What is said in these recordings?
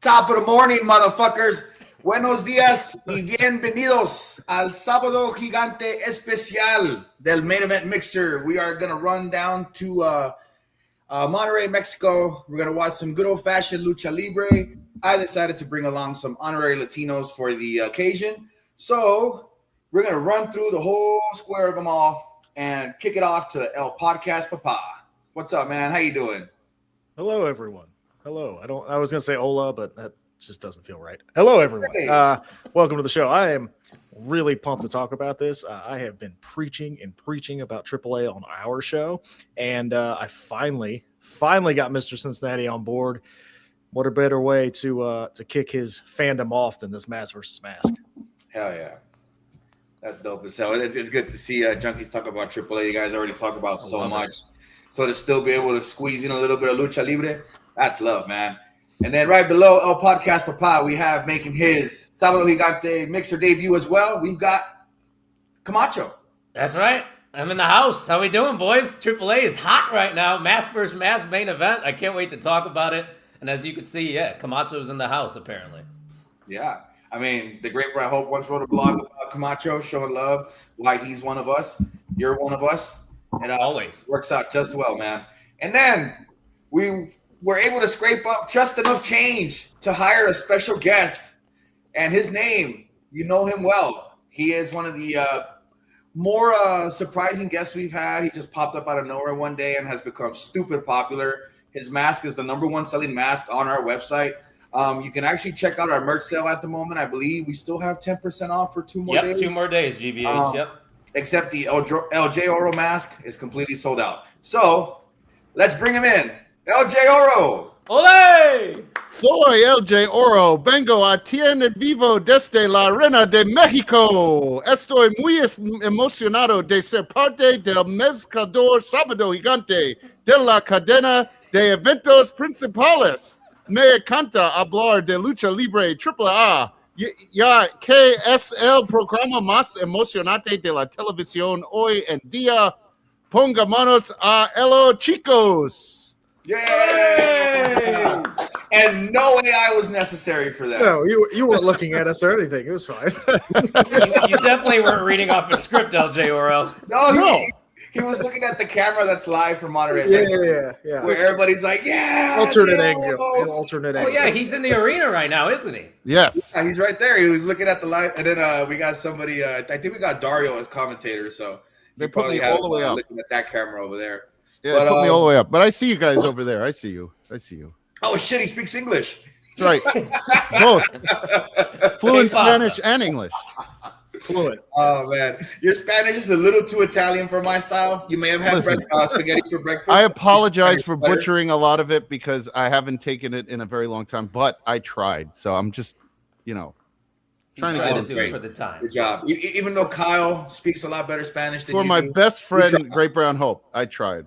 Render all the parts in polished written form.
Sabado morning, motherfuckers. Buenos días y bienvenidos al Sabado Gigante Especial del Main Event Mixer. We are going to run down to Monterrey, Mexico. We're going to watch some good old-fashioned lucha libre. I decided to bring along some honorary Latinos for the occasion. So we're going to run through the whole square of them all and kick it off to El Podcast Papa. What's up, man? How you doing? Hello, everyone. Hello. I was going to say hola, but that just doesn't feel right. Hello, everyone. Welcome to the show. I am really pumped to talk about this. I have been preaching about AAA on our show, and I finally got Mr. Cincinnati on board. What a better way to kick his fandom off than this Mask versus Mask. Hell yeah. That's dope as hell. It's good to see junkies talk about AAA. You guys already talk about so much. So to still be able to squeeze in a little bit of lucha libre, that's love, man. And then right below El Podcast Papa, we have making his Sabado Gigante mixer debut as well. We've got Camacho. That's right. I'm in the house. How we doing, boys? AAA is hot right now. Mask versus Mask main event. I can't wait to talk about it. And as you can see, Camacho's in the house, apparently. Yeah. I mean, the great Brad Hope once wrote a blog about Camacho, showing love, why he's one of us. You're one of us. And always works out just well, man. And then we were able to scrape up just enough change to hire a special guest. And his name, you know him well. He is one of the more surprising guests we've had. He just popped up out of nowhere one day and has become stupid popular. His mask is the #1 selling mask on our website. You can actually check out our merch sale at the moment. I believe we still have 10% off for 2 more days. 2 more days, GBH. Yep. Except the LJ Oro mask is completely sold out. So let's bring him in. LJ Oro. ¡Ole! Soy LJ Oro. Vengo a tiene vivo desde la Arena de México. Estoy muy emocionado de ser parte del mezclador Sabado Gigante de la cadena de eventos principales. Me encanta hablar de lucha libre AAA. Ya que es el programa más emocionante de la televisión hoy en día. Ponga manos a ello, chicos. Yay! And no AI was necessary for that. No, you weren't looking at us or anything. It was fine. you definitely weren't reading off a script, LJ Oro. No. He was looking at the camera that's live from Monterrey. Yeah. Where everybody's like, alternate angle. Oh, yeah, he's in the arena right now, isn't he? Yes. Yeah, he's right there. He was looking at the live. And then we got somebody, I think we got Dario as commentator. So they put me all the way up. Looking at that camera over there. Yeah, but, put me all the way up. But I see you guys over there. I see you. Oh, shit, he speaks English. That's right. Both. Fluent Spanish and English. Fluent. Oh, man. Your Spanish is a little too Italian for my style. You may have had spaghetti for breakfast. I apologize for butchering a lot of it because I haven't taken it in a very long time, but I tried. So I'm just, trying to do it for the time. Good job. Even though Kyle speaks a lot better Spanish than for you my do, best friend, Great Brown Hope, I tried.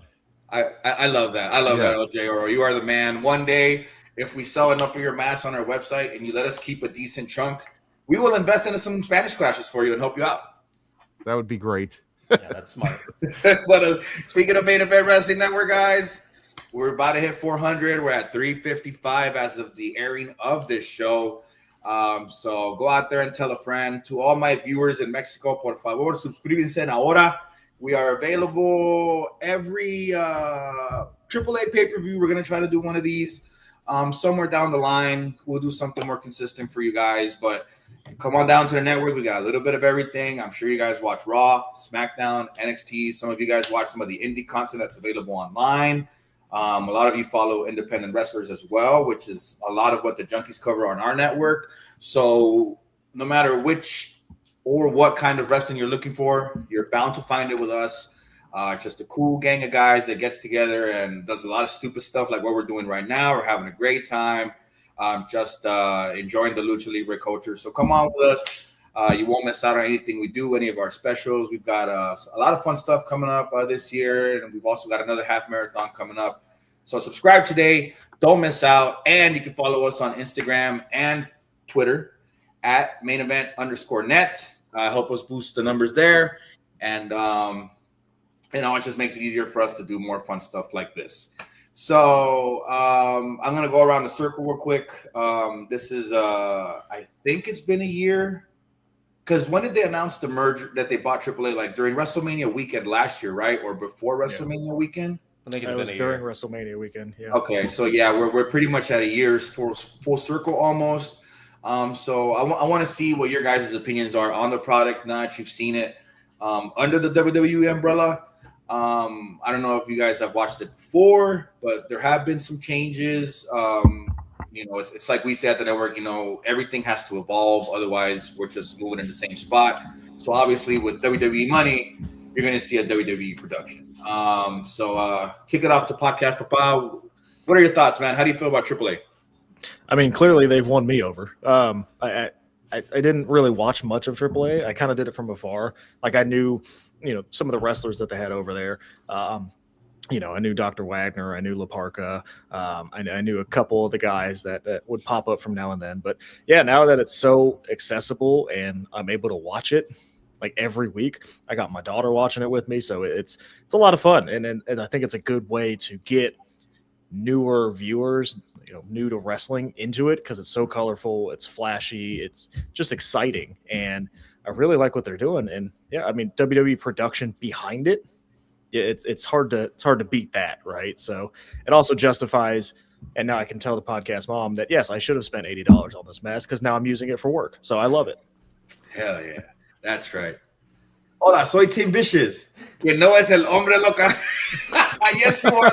I love that. I love that, LJ Oro. You are the man. One day, if we sell enough of your masks on our website and you let us keep a decent chunk, we will invest into some Spanish classes for you and help you out. That would be great. Yeah, that's smart. But speaking of Main Event Wrestling Network, guys, we're about to hit 400. We're at 355 as of the airing of this show. So go out there and tell a friend. To all my viewers in Mexico, por favor, suscríbanse ahora. We are available every AAA pay-per-view. We're going to try to do one of these. Somewhere down the line, we'll do something more consistent for you guys. But come on down to the network. We got a little bit of everything. I'm sure you guys watch Raw, SmackDown, NXT. Some of you guys watch some of the indie content that's available online. A lot of you follow independent wrestlers as well, which is a lot of what the junkies cover on our network. So no matter which or what kind of wrestling you're looking for, you're bound to find it with us. Just a cool gang of guys that gets together and does a lot of stupid stuff like what we're doing right now. We're having a great time, just enjoying the lucha libre culture. So come on with us. You won't miss out on anything we do, any of our specials. We've got a lot of fun stuff coming up this year, and we've also got another half marathon coming up. So subscribe today. Don't miss out. And you can follow us on Instagram and Twitter at mainevent_net. Help us boost the numbers there. And it just makes it easier for us to do more fun stuff like this. So I'm gonna go around the circle real quick. This is I think it's been a year. Because when did they announce the merger that they bought AAA? Like during WrestleMania weekend last year, right? Or before WrestleMania weekend? I think It was during WrestleMania weekend. Yeah. Okay, so yeah, we're pretty much at a year's full circle almost. So I want to see what your guys' opinions are on the product now that you've seen it under the WWE umbrella. I don't know if you guys have watched it before, but there have been some changes. It's like we say at the network, everything has to evolve. Otherwise, we're just moving in the same spot. So obviously with WWE money, you're going to see a WWE production. So kick it off to Podcast Papa. What are your thoughts, man? How do you feel about AAA? I mean, clearly they've won me over. I didn't really watch much of AAA. I kind of did it from afar. Like I knew, some of the wrestlers that they had over there. I knew Dr. Wagner. I knew La Parka. I knew a couple of the guys that would pop up from now and then. But yeah, now that it's so accessible and I'm able to watch it like every week, I got my daughter watching it with me, so it's a lot of fun. And I think it's a good way to get newer viewers, new to wrestling, into it because it's so colorful, it's flashy, it's just exciting, and I really like what they're doing. And yeah, I mean WWE production behind it. Yeah, it's hard to beat that, right? So it also justifies, and now I can tell the podcast mom that yes, I should have spent $80 on this mask because now I'm using it for work. So I love it. Hell yeah, that's right. Hola, soy Tim Vicious. Que no es el hombre loca. Yes, you are.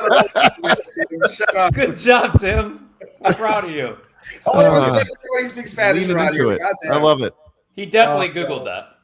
Shut up. Good job, Tim. I'm proud of you. Everybody speaks Spanish around here. I love it. He definitely Googled that.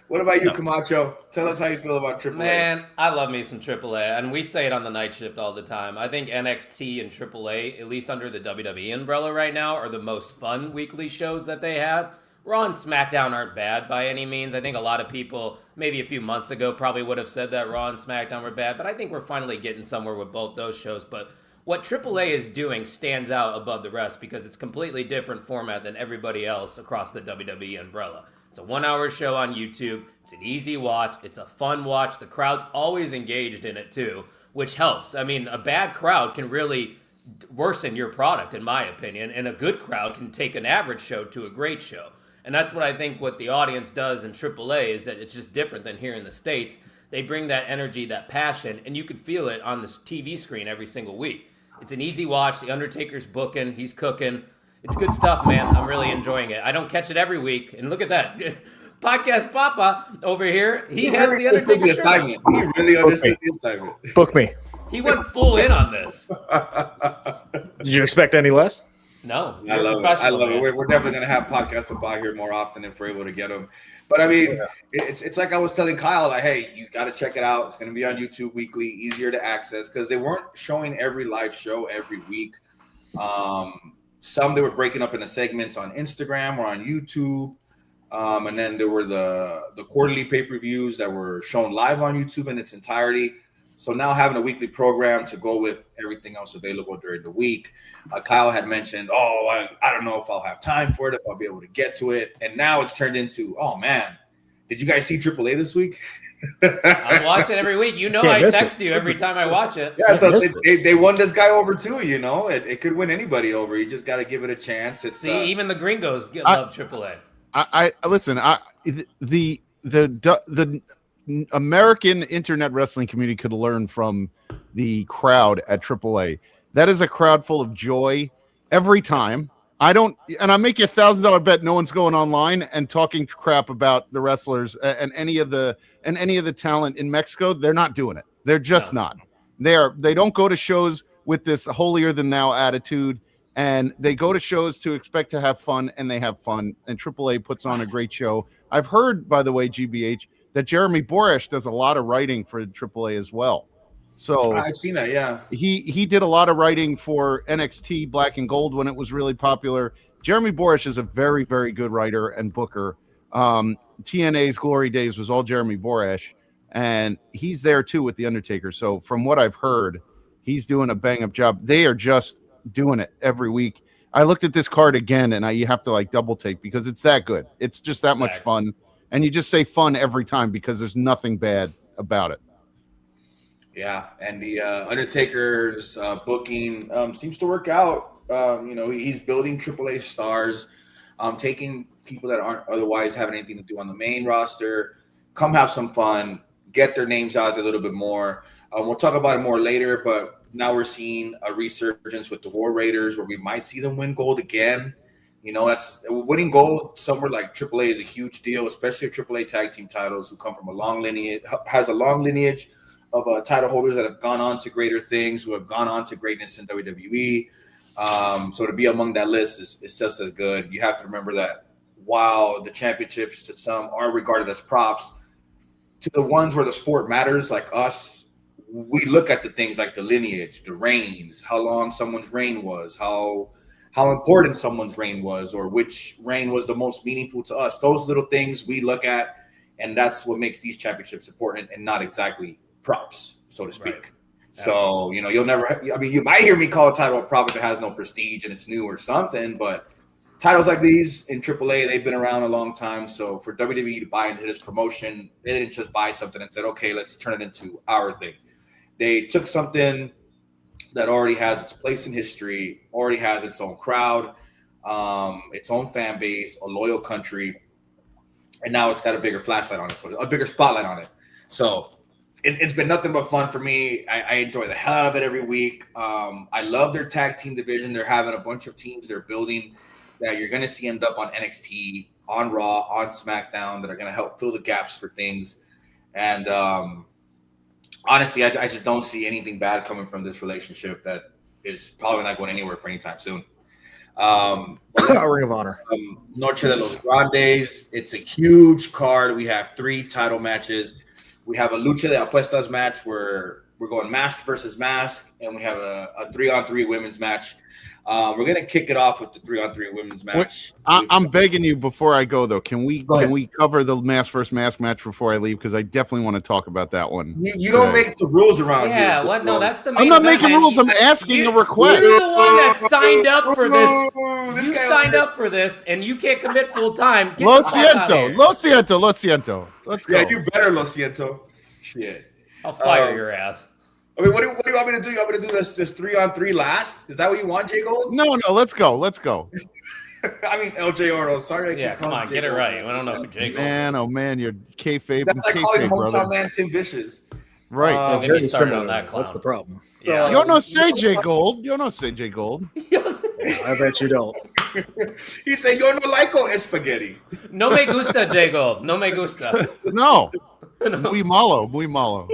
What about you, Camacho? Tell us how you feel about AAA. Man, I love me some AAA, and we say it on the night shift all the time. I think NXT and AAA, at least under the WWE umbrella right now, are the most fun weekly shows that they have. Raw and SmackDown aren't bad by any means. I think a lot of people, maybe a few months ago, probably would have said that Raw and SmackDown were bad, but I think we're finally getting somewhere with both those shows. But what AAA is doing stands out above the rest because it's a completely different format than everybody else across the WWE umbrella. It's a 1 hour show on YouTube. It's an easy watch. It's a fun watch. The crowd's always engaged in it too, which helps. I mean, a bad crowd can really worsen your product, in my opinion, and a good crowd can take an average show to a great show. And that's what I think what the audience does in AAA is that it's just different than here in the States. They bring that energy, that passion, and you can feel it on the TV screen every single week. It's an easy watch. The Undertaker's booking. He's cooking. It's good stuff, man. I'm really enjoying it. I don't catch it every week. And look at that. Podcast Papa over here. He has really the Undertaker the assignment. He really understood the assignment. Book me. He went full in on this. Did you expect any less? No. I love it. I love it. We're definitely going to have Podcast Papa here more often if we're able to get him. But I mean, it's like I was telling Kyle, like, hey, you got to check it out. It's going to be on YouTube weekly, easier to access because they weren't showing every live show every week. Some they were breaking up into segments on Instagram or on YouTube. And then there were the quarterly pay-per-views that were shown live on YouTube in its entirety. So now having a weekly program to go with everything else available during the week. Kyle had mentioned, I don't know if I'll have time for it, if I'll be able to get to it. And now it's turned into, oh, man, did you guys see AAA this week? I watch it every week. I text you every time I watch it. Yeah, so they won this guy over too, It could win anybody over. You just got to give it a chance. Even the gringos love AAA. I listen. The American internet wrestling community could learn from the crowd at AAA. That is a crowd full of joy every time. I make you $1,000 bet no one's going online and talking crap about the wrestlers and any of the talent in Mexico. They're not doing it. They're just not. They don't go to shows with this holier than thou attitude. And they go to shows to expect to have fun, and they have fun. And AAA puts on a great show. I've heard, by the way, GBH, that Jeremy Boresh does a lot of writing for AAA as well. So I've seen that, yeah. He did a lot of writing for NXT Black and Gold when it was really popular. Jeremy Boresh is a very, very good writer and booker. TNA's Glory Days was all Jeremy Boresh, and he's there too with The Undertaker. So from what I've heard, he's doing a bang-up job. They are just doing it every week. I looked at this card again, and you have to like double take because it's that good. It's just that much fun, and you just say fun every time because there's nothing bad about it. Yeah, and the Undertaker's booking seems to work out. He's building AAA stars, taking people that aren't otherwise having anything to do on the main roster, come have some fun, get their names out there a little bit more. We'll talk about it more later, but now we're seeing a resurgence with the War Raiders where we might see them win gold again. That's winning gold somewhere like AAA is a huge deal, especially AAA tag team titles who come from a long lineage of title holders that have gone on to greater things, who have gone on to greatness in WWE. So to be among that list is just as good. You have to remember that while the championships to some are regarded as props, to the ones where the sport matters, like us, we look at the things like the lineage, the reigns, how long someone's reign was, how important someone's reign was, or which reign was the most meaningful to us. Those little things we look at, and that's what makes these championships important and not exactly props, so to speak. Right. So, you'll never, you might hear me call a title a prop if it has no prestige and it's new or something, but titles like these in AAA, they've been around a long time. So for WWE to buy into this promotion, they didn't just buy something and said, okay, let's turn it into our thing. They took something that already has its place in history, already has its own crowd, its own fan base, a loyal country, and now it's got a bigger flashlight on it, so a bigger spotlight on it. So it's been nothing but fun for me. I enjoy the hell out of it every week. I love their tag team division. They're having a bunch of teams they're building that you're going to see end up on NXT, on Raw, on SmackDown that are going to help fill the gaps for things. And honestly, I just don't see anything bad coming from this relationship that is probably not going anywhere for any time soon. Ring of Honor. Noche de los Grandes. It's a huge card. We have 3 title matches. We have a Lucha de Apuestas match where we're going mask versus mask, and we have a 3-on-3 women's match. We're going to kick it off with the 3-on-3 women's match. I'm begging you before I go, though. Can we cover the mask versus mask match before I leave? Because I definitely want to talk about that one. You don't make the rules around here. Yeah, what? No, that's the main I'm not event, making man. I'm asking a request. You're the one that signed up for this. You signed up for this, and you can't commit full time. Lo siento. Let's go. Yeah, you better, Lo siento. Shit. I'll fire your ass. I mean, what do you want me to do? You want me to do this 3-on-3 last? Is that what you want, J Gold? No, let's go. I mean, LJ Oro. Sorry, come on, get it right. I don't know who J Gold. Man, you're kayfabe. That's like calling hometown brother. Man Tim Vicious. Right. Don't get me started on that clown. That's the problem. Yeah. You don't say J Gold. I bet you don't. He said, "Yo no laico es spaghetti." No me gusta, J Gold. No me gusta. No. Muy malo.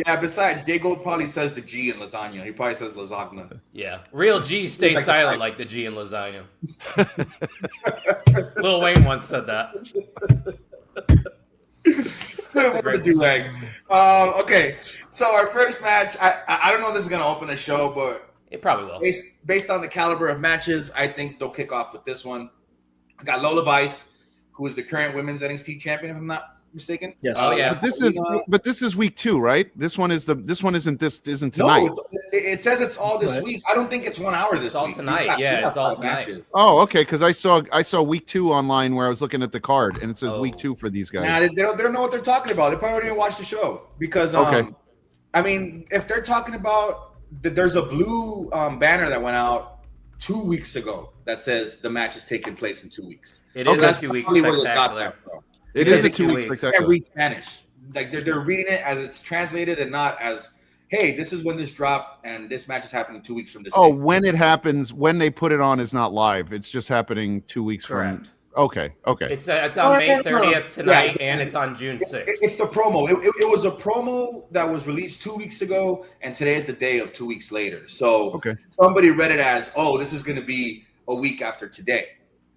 Yeah, besides, J Gold probably says the G in lasagna. He probably says lasagna. Yeah. Real G stays silent like the G in lasagna. Lil Wayne once said that. That's a great okay, so our first match, I don't know if this is going to open the show, but it probably will. Based on the caliber of matches, I think they'll kick off with this one. I got Lola Vice, who is the current women's NXT champion, if I'm not mistaken. Yes. Oh yeah. But this is week 2, right? This one isn't tonight. No, it says it's all this week. I don't think it's 1 hour this week. It's all tonight. Yeah, it's all tonight. Matches. Oh, okay. Because I saw week 2 online where I was looking at the card and it says week 2 for these guys. Nah, they don't know what they're talking about. They probably didn't watch the show because okay. I mean, if they're talking about there's a blue banner that went out 2 weeks ago that says the match is taking place in 2 weeks. It is a 2 week spectacular. It is a 2 week spectacular. Every Spanish, like they're reading it as it's translated and not as, hey, this is when this dropped and this match is happening 2 weeks from this. Oh, when it happens, when they put it on is not live. It's just happening 2 weeks from. Okay. It's on May 30th tonight, and it's on June 6th. It's the promo. It was a promo that was released 2 weeks ago, and today is the day of 2 weeks later. So somebody read it as, oh, this is going to be a week after today,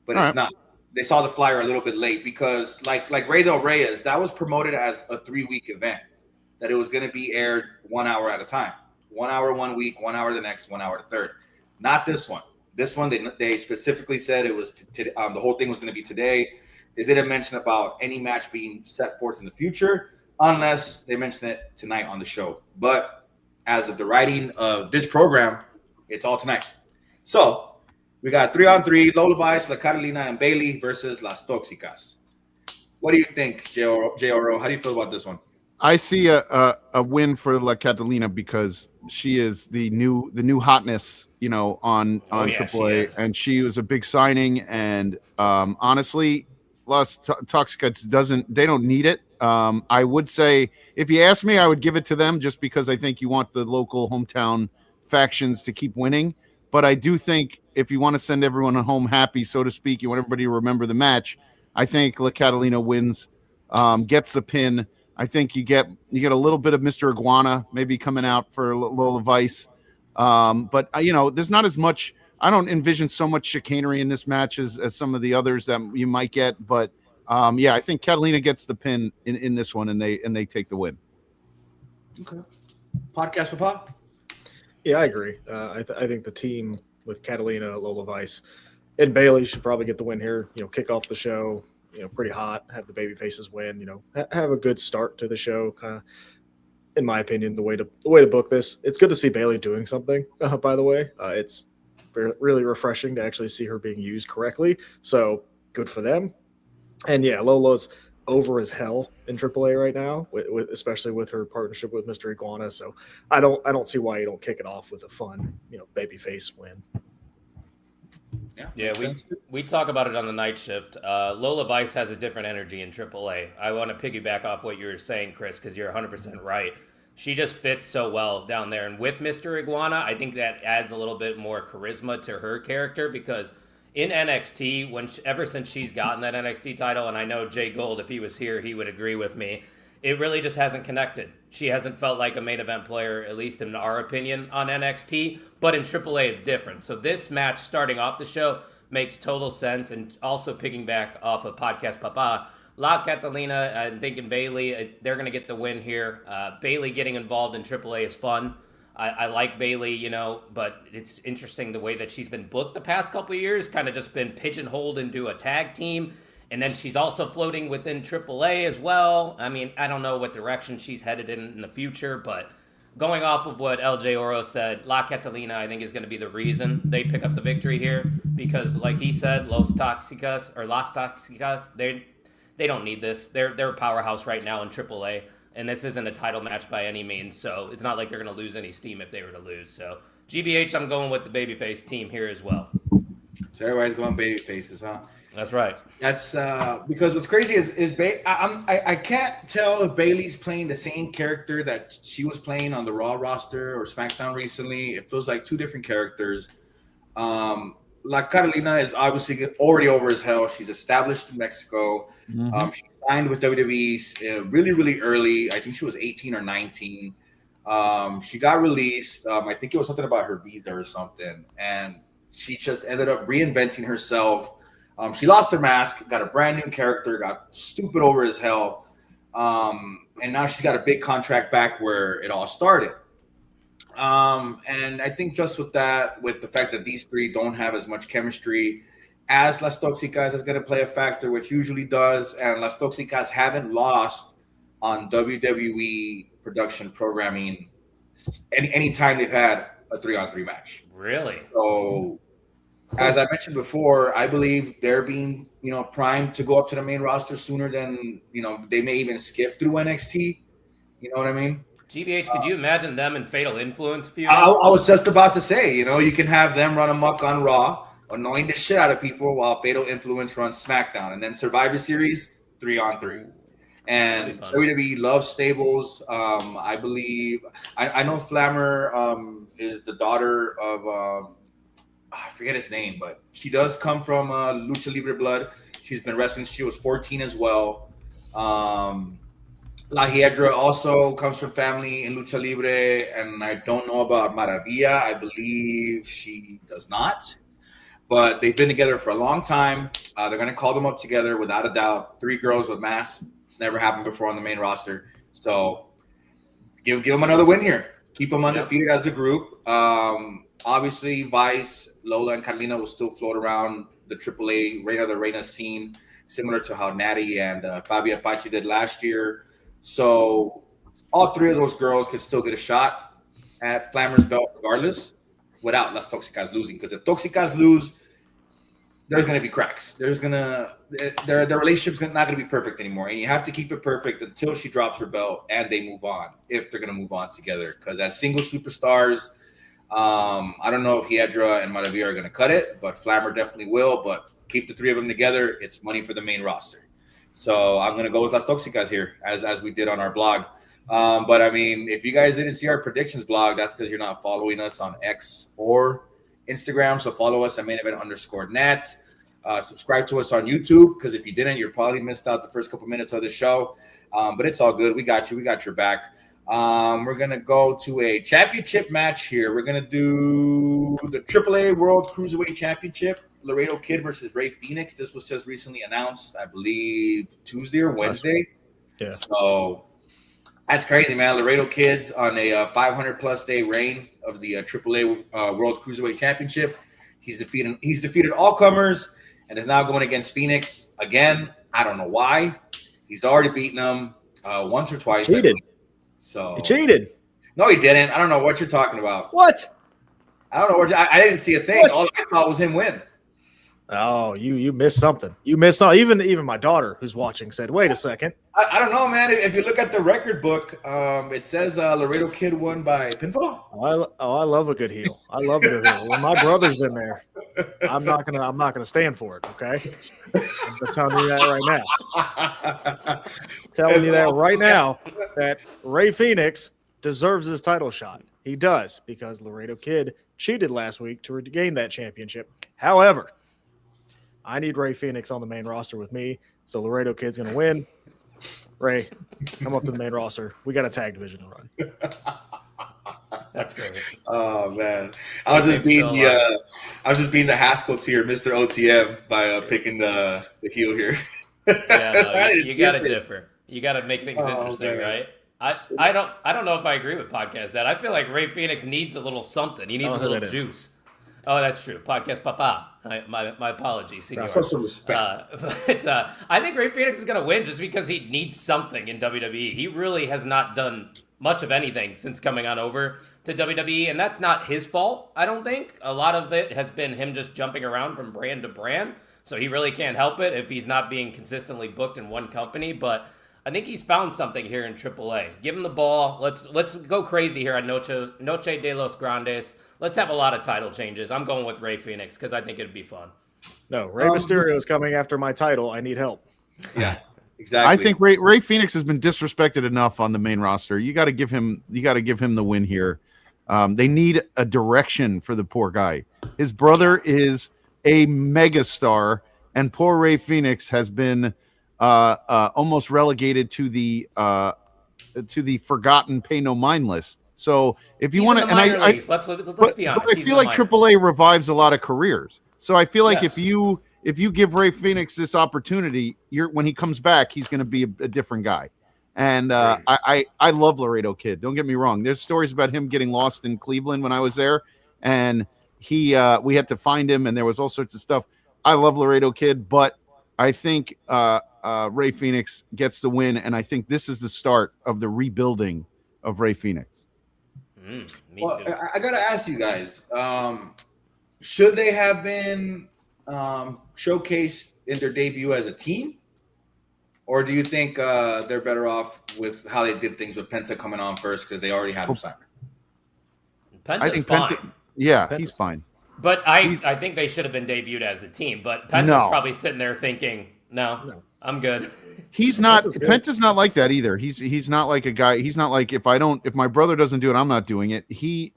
but it's not. They saw the flyer a little bit late because, like Rey Del Reyes, that was promoted as a 3-week event, that it was going to be aired 1 hour at a time. 1 hour 1 week, 1 hour the next, 1 hour the third. Not this one. This one, they specifically said it was the whole thing was going to be today. They didn't mention about any match being set forth in the future unless they mention it tonight on the show. But as of the writing of this program, it's all tonight. So we got 3-on-3, Lola Vice, La Carolina, and Bailey versus Las Toxicas. What do you think, J.O.R.O.? How do you feel about this one? I see a win for La Catalina because she is the new hotness, on Yeah, she AAA, is. and she was a big signing. And honestly, Las Toxicas they don't need it. I would say, if you ask me, I would give it to them just because I think you want the local hometown factions to keep winning. But I do think if you want to send everyone home happy, so to speak, you want everybody to remember the match. I think La Catalina wins, gets the pin. I think you get a little bit of Mr. Iguana maybe coming out for Lola Vice. But there's not as much. I don't envision so much chicanery in this match as some of the others that you might get. But yeah, I think Catalina gets the pin in this one, and they take the win. Okay. Podcast Papa. Yeah, I agree. I think the team with Catalina, Lola Vice, and Bailey should probably get the win here. Kick off the show. Pretty hot. Have the baby faces win. Have a good start to the show. Kind of, in my opinion, the way to book this. It's good to see Bailey doing something. By the way, it's really refreshing to actually see her being used correctly. So good for them. And yeah, Lola's over as hell in AAA right now, especially with her partnership with Mr. Iguana. So I don't see why you don't kick it off with a fun, baby face win. Yeah, we talk about it on the night shift. Lola Vice has a different energy in AAA. I want to piggyback off what you were saying, Chris, because you're 100% right. She just fits so well down there. And with Mr. Iguana, I think that adds a little bit more charisma to her character because in NXT, ever since she's gotten that NXT title, and I know Jay Gold, if he was here, he would agree with me, it really just hasn't connected. She hasn't felt like a main event player, at least in our opinion, on NXT. But in AAA, it's different. So this match starting off the show makes total sense. And also picking back off of Podcast Papa, La Catalina and thinking Bailey, they're going to get the win here. Bailey getting involved in AAA is fun. I like Bailey, but it's interesting the way that she's been booked the past couple of years, kind of just been pigeonholed into a tag team. And then she's also floating within AAA as well. I mean, I don't know what direction she's headed in the future, but going off of what LJ Oro said, La Catalina, I think, is going to be the reason they pick up the victory here. Because, like he said, Las Toxicas, they don't need this. They're a powerhouse right now in AAA. And this isn't a title match by any means, so it's not like they're going to lose any steam if they were to lose. So, GBH, I'm going with the babyface team here as well. So everybody's going babyfaces, huh? That's right. That's because what's crazy is I can't tell if Bailey's playing the same character that she was playing on the Raw roster or SmackDown recently. It feels like two different characters. La Carolina is obviously already over as hell. She's established in Mexico. Mm-hmm. She signed with WWE really, really early. I think she was 18 or 19. She got released. I think it was something about her visa or something. And she just ended up reinventing herself. She lost her mask, got a brand new character, got stupid over as hell. And now she's got a big contract back where it all started. And I think just with that, with the fact that these three don't have as much chemistry as Las Toxicas is going to play a factor, which usually does. And Las Toxicas haven't lost on WWE production programming any time they've had a 3-on-3 match. Really? So, as I mentioned before, I believe they're being, primed to go up to the main roster sooner than, they may even skip through NXT. You know what I mean? GBH, could you imagine them in Fatal Influence feud? I was just about to say, you can have them run amok on Raw, annoying the shit out of people while Fatal Influence runs SmackDown. And then Survivor Series, 3-on-3. And WWE loves stables. I believe, I know Flammer is the daughter of, I forget his name, but she does come from Lucha Libre blood. She's been wrestling since she was 14 as well. La Hiedra also comes from family in Lucha Libre, and I don't know about Maravilla. I believe she does not. But they've been together for a long time. They're going to call them up together without a doubt. 3 girls with masks. It's never happened before on the main roster. So give them another win here. Keep them undefeated as a group. Obviously, Vice, Lola, and Carolina will still float around the AAA Reina de Reina scene, similar to how Natty and Fabi Apache did last year. So all 3 of those girls can still get a shot at Flammer's belt regardless, without Las Toxicas losing. Because if Toxicas lose, there's going to be cracks. Their relationship's not going to be perfect anymore, and you have to keep it perfect until she drops her belt and they move on, if they're going to move on together. Because as single superstars, I don't know if Hiedra and Maravilla are going to cut it, but Flammer definitely will. But keep the three of them together. It's money for the main roster. So I'm going to go with Las Toxicas here, as we did on our blog. But I mean, if you guys didn't see our predictions blog, that's because you're not following us on X or Instagram. So follow us at mainevent_net. Subscribe to us on YouTube, because if you didn't, you probably missed out the first couple minutes of the show. But it's all good. We got you. We got your back. We're going to go to a championship match here. We're going to do the AAA World Cruiserweight Championship, Laredo Kid versus Rey Fenix. This was just recently announced, I believe, Tuesday or Wednesday. Yeah. So that's crazy, man. Laredo Kid's on a 500-plus day reign of the AAA World Cruiserweight Championship. He's defeated all comers and is now going against Phoenix again. I don't know why. He's already beaten him once or twice. Cheated. So He cheated. No, he didn't. I don't know what you're talking about. What? I don't know. I didn't see a thing. What? All I saw was him win. Oh, you missed something. You missed something. Even my daughter, who's watching, said, "Wait a second." I don't know, man. If you look at the record book, it says Laredo Kid won by pinfall. I love a good heel. I love a good heel. When my brother's in there, I'm not gonna stand for it. Okay, I'm telling you that right now. Telling you that right now that Rey Fenix deserves his title shot. He does, because Laredo Kid cheated last week to regain that championship. However, I need Rey Fenix on the main roster with me, so Laredo Kid's going to win. Ray, come up to the main roster. We got a tag division to run. That's great. Oh man, I was just being the Haskell tier, Mr. OTM, by picking the heel here. Yeah, no, you got to differ. You got to make things interesting, man. right? I don't know if I agree with Podcast Dad. I feel like Rey Fenix needs a little something. He needs a little juice. Oh, that's true. Podcast Papa. My apologies, senor. Some respect. But I think Rey Fenix is going to win just because he needs something in WWE. He really has not done much of anything since coming on over to WWE, and that's not his fault, I don't think. A lot of it has been him just jumping around from brand to brand, so he really can't help it if he's not being consistently booked in one company, but I think he's found something here in AAA. Give him the ball. Let's go crazy here on Noche de los Grandes. Let's have a lot of title changes. I'm going with Rey Fenix because I think it'd be fun. No, Rey Mysterio is coming after my title. I need help. Yeah, exactly. I think Rey Fenix has been disrespected enough on the main roster. You got to give him the win here. They need a direction for the poor guy. His brother is a megastar, and poor Rey Fenix has been almost relegated to the forgotten pay no mind list. So if you want to, and let's be honest, I feel like AAA revives a lot of careers. So I feel like if you give Rey Fenix this opportunity, when he comes back, he's going to be a different guy. And I love Laredo Kid. Don't get me wrong. There's stories about him getting lost in Cleveland when I was there, and we had to find him, and there was all sorts of stuff. I love Laredo Kid, but I think Rey Fenix gets the win, and I think this is the start of the rebuilding of Rey Fenix. Me well, too. I gotta ask you guys: should they have been showcased in their debut as a team, or do you think they're better off with how they did things with Penta coming on first because they already had him signed? Penta's fine. He's fine. But I think they should have been debuted as a team. But Penta's probably sitting there thinking, no, I'm good. He's not. Penta's not like that either. He's not like a guy. He's not like if my brother doesn't do it, I'm not doing it. He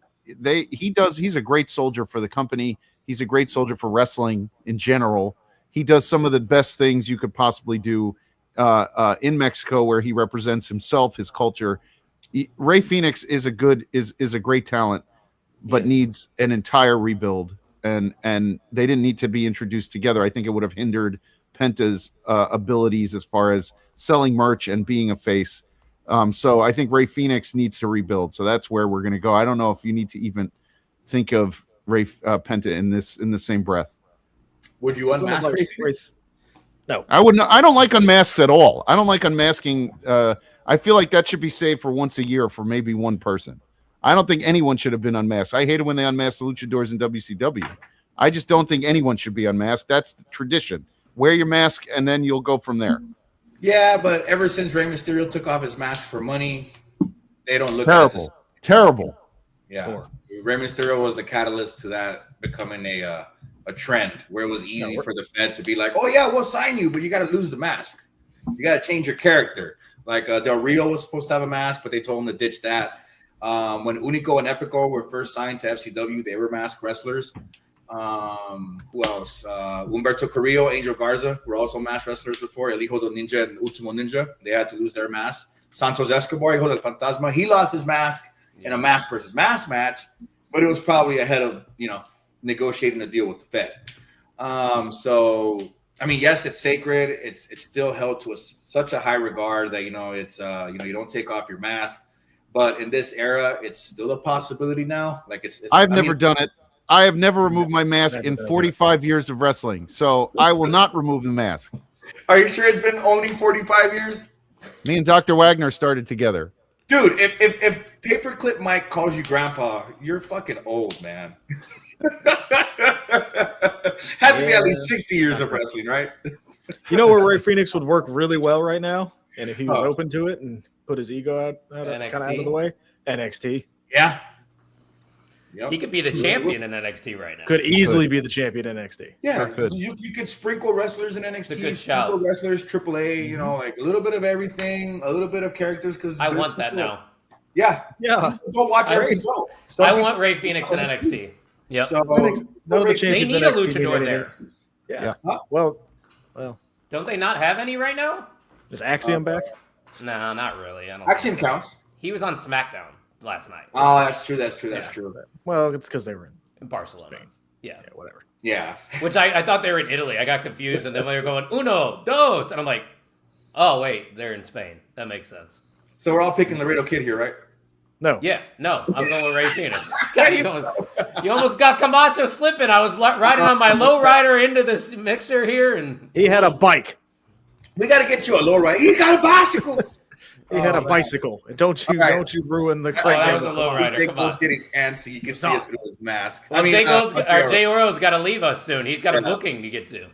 does. He's a great soldier for the company. He's a great soldier for wrestling in general. He does some of the best things you could possibly do in Mexico, where he represents himself, his culture. Rey Fenix is a great talent, but needs an entire rebuild. And they didn't need to be introduced together. I think it would have hindered Penta's abilities as far as selling merch and being a face. So I think Rey Fenix needs to rebuild. So that's where we're going to go. I don't know if you need to even think of Penta in the same breath. Would you unmask Rey? No, I wouldn't. I don't like unmasks at all. I don't like unmasking. I feel like that should be saved for once a year for maybe one person. I don't think anyone should have been unmasked. I hated when they unmasked the luchadors in WCW. I just don't think anyone should be unmasked. That's the tradition. Wear your mask, and then you'll go from there. Yeah, but ever since Rey Mysterio took off his mask for money, they don't look Terrible. at this. Terrible. Yeah, Sure. Rey Mysterio was the catalyst to that becoming a trend where it was easy for the Fed to be like, "Oh yeah, we'll sign you, but you got to lose the mask. You got to change your character." Like Del Rio was supposed to have a mask, but they told him to ditch that. When Unico and Epico were first signed to FCW, they were masked wrestlers. Who else? Humberto Carrillo, Angel Garza were also masked wrestlers before. El Hijo del Ninja and Ultimo Ninja, they had to lose their mask. Santos Escobar, Hijo del Fantasma, he lost his mask in a mask versus mask match, but it was probably ahead of negotiating a deal with the Fed. So I mean, yes, it's sacred. It's still held to such a high regard that it's you don't take off your mask. But in this era, it's still a possibility now. Like I've never done it. I have never removed my mask in 45 years of wrestling, so I will not remove the mask. Are you sure it's been only 45 years? Me and Dr. Wagner started together. Dude, if Paperclip Mike calls you grandpa, you're fucking old, man. Had to be at least 60 years of wrestling, right? You know where Ray Phoenix would work really well right now? And if he was open to it and put his ego out kind of out of the way, NXT. Yeah. Yep. He could be the champion in NXT right now. Could easily be the champion in NXT. Yeah, Sure could. You could sprinkle wrestlers in NXT. It's a good shout. Sprinkle wrestlers, AAA, like a little bit of everything, a little bit of characters. Because I want that now. Yeah. Yeah. Don't watch every show. I want Ray Phoenix in NXT. Yep. So, None of the champions They need in a NXT need luchador anything. there. Yeah. Huh? Well, Don't they not have any right now? is Axiom back? No, not really. I don't. Axiom counts. He was on SmackDown last night Oh, that's true. That's Yeah. true. Well, it's because they were in Barcelona. Spain. Yeah. Yeah, whatever. Yeah. Which I thought they were in Italy. I got confused, and then they were going uno, dos, and I'm like, oh wait, they're in Spain. That makes sense. So we're all picking Laredo Kid here, right? No. Yeah, no, I'm going with Ray Phoenix. God, you almost got Camacho slipping. I was riding on my low rider into this mixer here, and He had a bike. We got to get you a low ride. He got a bicycle. He had a bicycle. Don't you ruin the that was crane. a low rider. Jay Come Gold's on. getting antsy. You can see it through his mask. Well, Jay Oro's got to leave us soon. He's got a booking to get to.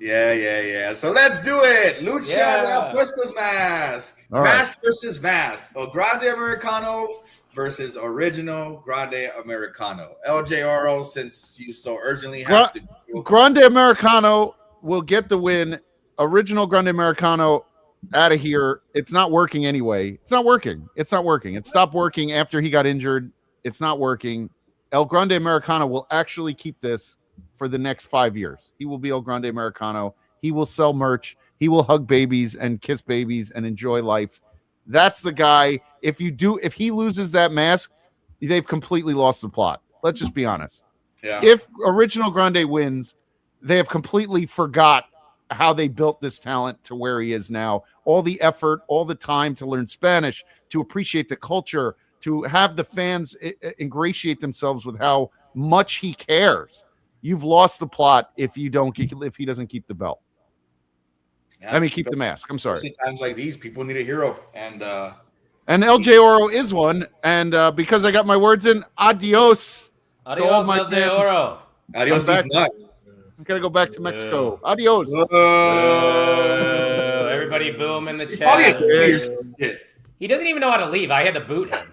Yeah. So let's do it. Lucha Yeah. Puestos mask. All right. Mask versus mask. El Grande Americano versus Original Grande Americano. LJ Oro, since you so urgently have to go. Grande Americano will get the win. Original Grande Americano out of here. It's not working anyway. It's not working. It stopped working after he got injured. It's not working. El Grande Americano will actually keep this for the next 5 years. He will be El Grande Americano. He will sell merch. He will hug babies and kiss babies and enjoy life. That's the guy. If he loses that mask, they've completely lost the plot. Let's just be honest. Yeah. If Original Grande wins, they have completely forgot how they built this talent to where he is now. All the effort, all the time to learn Spanish, to appreciate the culture, to have the fans ingratiate themselves with how much he cares. You've lost the plot if he doesn't keep the belt. Yeah. I mean, keep the mask. I'm sorry. Especially times like these, people need a hero. And LJ Oro is one. And because I got my words in, adios. Adios, my LJ fans. Oro. adios, I'm back. these nuts. I'm going to go back to Mexico. Adios. Everybody boom in the Probably chat. a clear shit. He doesn't even know how to leave. I had to boot him.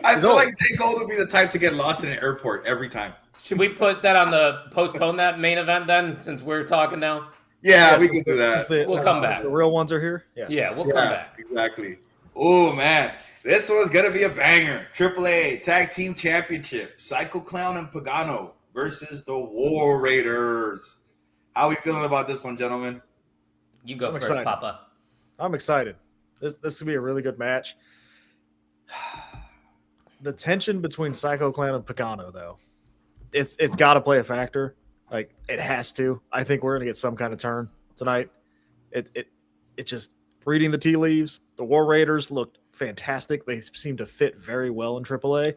I feel like Jay Gold would be the type to get lost in an airport every time. Should we postpone that main event then, since we're talking now? Yeah, we can do that. We'll come back. The real ones are here. Yes. Yeah, we'll come back. Exactly. Oh man, this one's gonna be a banger. AAA Tag Team Championship. Psycho Clown and Pagano versus the War Raiders. How are we feeling about this one, gentlemen? You go I'm first, excited. Papa. I'm excited. This could be a really good match. The tension between Psycho Clown and Pagano, though, it's got to play a factor. Like, it has to. I think we're gonna get some kind of turn tonight. It just reading the tea leaves. The War Raiders looked fantastic. They seem to fit very well in AAA.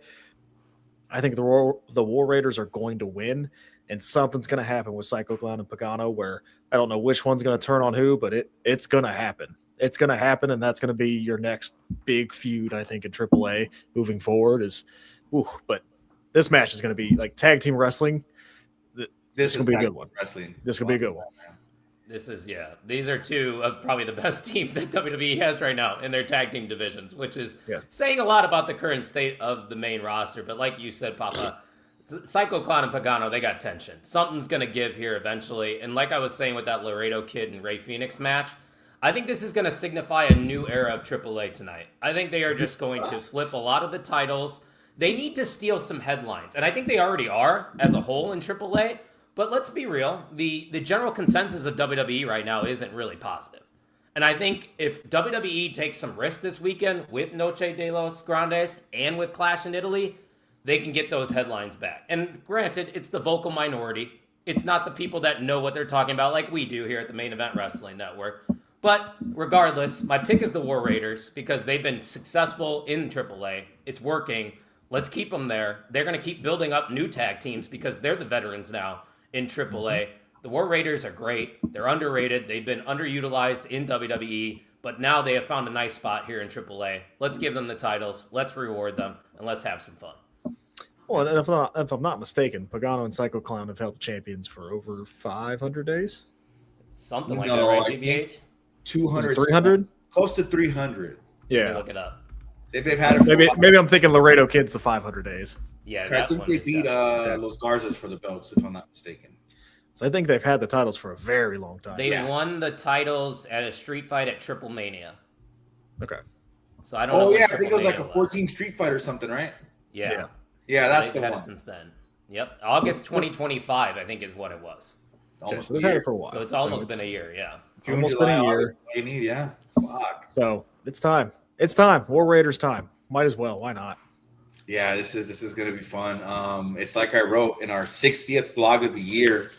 I think the War Raiders are going to win, and something's going to happen with Psycho Clown and Pagano where I don't know which one's going to turn on who, but it's going to happen. It's going to happen, and that's going to be your next big feud, I think, in AAA moving forward. But this match is going to be like tag team wrestling. This is gonna be a good one. Wrestling. This could be a good one. These are two of probably the best teams that WWE has right now in their tag team divisions, which is saying a lot about the current state of the main roster. But like you said, Papa, Psycho Clown and Pagano, they got tension. Something's going to give here eventually. And like I was saying with that Laredo Kid and Rey Fenix match, I think this is going to signify a new era of AAA tonight. I think they are just going to flip a lot of the titles. They need to steal some headlines. And I think they already are as a whole in AAA. But let's be real, the general consensus of WWE right now isn't really positive. And I think if WWE takes some risk this weekend with Noche de los Grandes and with Clash in Italy, they can get those headlines back. And granted, it's the vocal minority. It's not the people that know what they're talking about like we do here at the Main Event Wrestling Network. But regardless, my pick is the War Raiders because they've been successful in AAA. It's working. Let's keep them there. They're going to keep building up new tag teams because they're the veterans now in AAA. The War Raiders are great. They're underrated. They've been underutilized in WWE, but now they have found a nice spot here in AAA. Let's give them the titles. Let's reward them, and let's have some fun. Well, and if I'm not mistaken, Pagano and Psycho Clown have held the champions for over 500 days. Something like that, right, GBH? 200, 300, close to 300. Yeah, look it up. They've had it. Maybe I'm thinking Laredo Kid's the 500 days. Yeah, I think they beat Los Garzas for the belts, if I'm not mistaken. So I think they've had the titles for a very long time. They won the titles at a street fight at Triple Mania. Okay. So I don't know. Oh, yeah. I think it was like a 14 street fight or something, right? Yeah. Yeah, that's the had one. It since then. Yep. August 2025, I think, is what it was. So they've had it for a while. So it's almost been a year, Almost been a year. You need, yeah. Fuck. So it's time. It's time. War Raiders time. Might as well. Why not? Yeah, this is gonna be fun. It's like I wrote in our 60th blog of the year.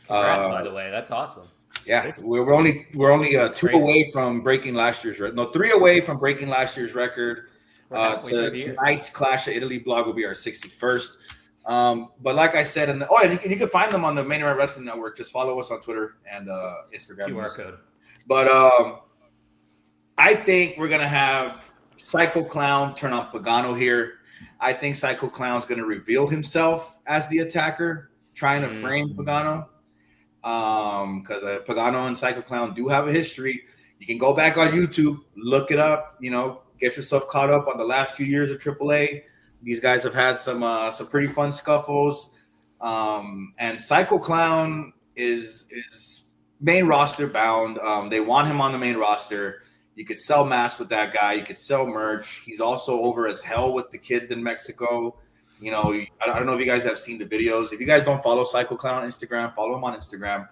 Congrats, by the way. That's awesome. Yeah, we're only 2 away from breaking last year's record. No, 3 away from breaking last year's record. Tonight's Clash of Italy blog will be our 61st. But like I said, and you can find them on the Main Event Wrestling Network. Just follow us on Twitter and Instagram. QR code. But I think we're gonna have Psycho Clown turn on Pagano here. I think Psycho Clown's gonna reveal himself as the attacker, trying to frame Pagano. Because Pagano and Psycho Clown do have a history. You can go back on YouTube, look it up. Get yourself caught up on the last few years of AAA. These guys have had some pretty fun scuffles. And Psycho Clown is main roster bound. They want him on the main roster. You could sell masks with that guy. You could sell merch. He's also over as hell with the kids in Mexico. I don't know if you guys have seen the videos. If you guys don't follow Psycho Clown on Instagram, follow him on Instagram.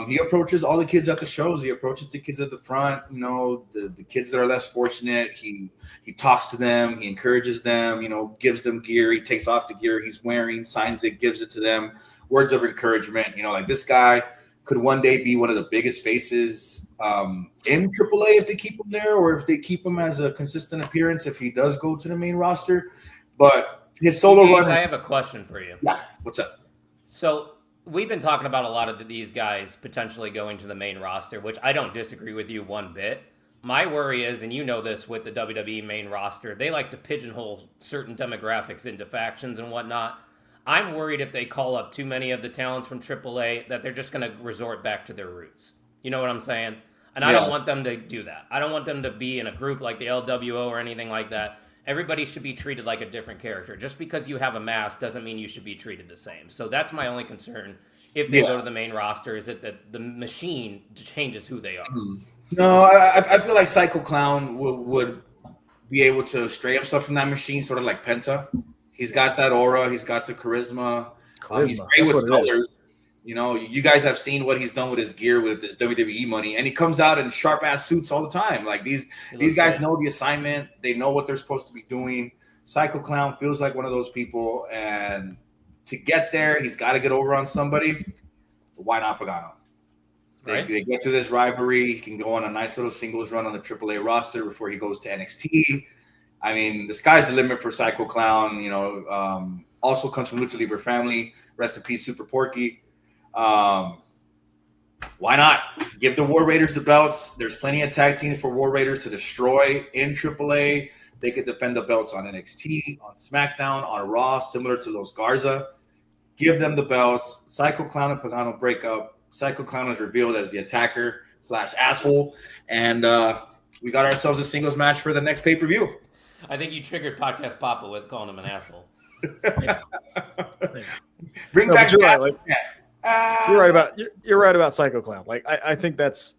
He approaches all the kids at the shows. He approaches the kids at the front, the kids that are less fortunate. He talks to them. He encourages them, gives them gear. He takes off the gear he's wearing, signs it, gives it to them. Words of encouragement. Like this guy could one day be one of the biggest faces in AAA if they keep him there, or if they keep him as a consistent appearance if he does go to the main roster. But his solo run. I have a question for you. Yeah, what's up? So we've been talking about a lot of these guys potentially going to the main roster, which I don't disagree with you one bit. My worry is, and you know this with the WWE main roster, they like to pigeonhole certain demographics into factions and whatnot. I'm worried if they call up too many of the talents from AAA that they're just going to resort back to their roots. You know what I'm saying? And I don't want them to do that. I don't want them to be in a group like the LWO or anything like that. Everybody should be treated like a different character. Just because you have a mask doesn't mean you should be treated the same. So that's my only concern. If they go to the main roster, is it that the machine changes who they are? No, I feel like Psycho Clown would be able to stray himself from that machine, sort of like Penta. He's got that aura. He's got the charisma. He's great with colors. You guys have seen what he's done with his gear, with his WWE money, and he comes out in sharp ass suits all the time. Like these guys know the assignment. They know what they're supposed to be doing. Psycho Clown feels like one of those people, and to get there, he's got to get over on somebody. Why not Pagano? They get to this rivalry. He can go on a nice little singles run on the AAA roster before he goes to NXT. I mean, the sky's the limit for Psycho Clown. Also comes from Lucha Libre family. Rest in peace, Super Porky. Why not give the War Raiders the belts? There's plenty of tag teams for War Raiders to destroy in AAA. They could defend the belts on NXT, on SmackDown, on Raw, similar to Los Garza. give them the belts. Psycho Clown and Pagano break up. Psycho Clown is revealed as the attacker / asshole, and we got ourselves a singles match for the next pay-per-view. I think you triggered Podcast Papa with calling him an asshole. Bring back you're the right, asshole match. you're right about Psycho Clown. Like I think that's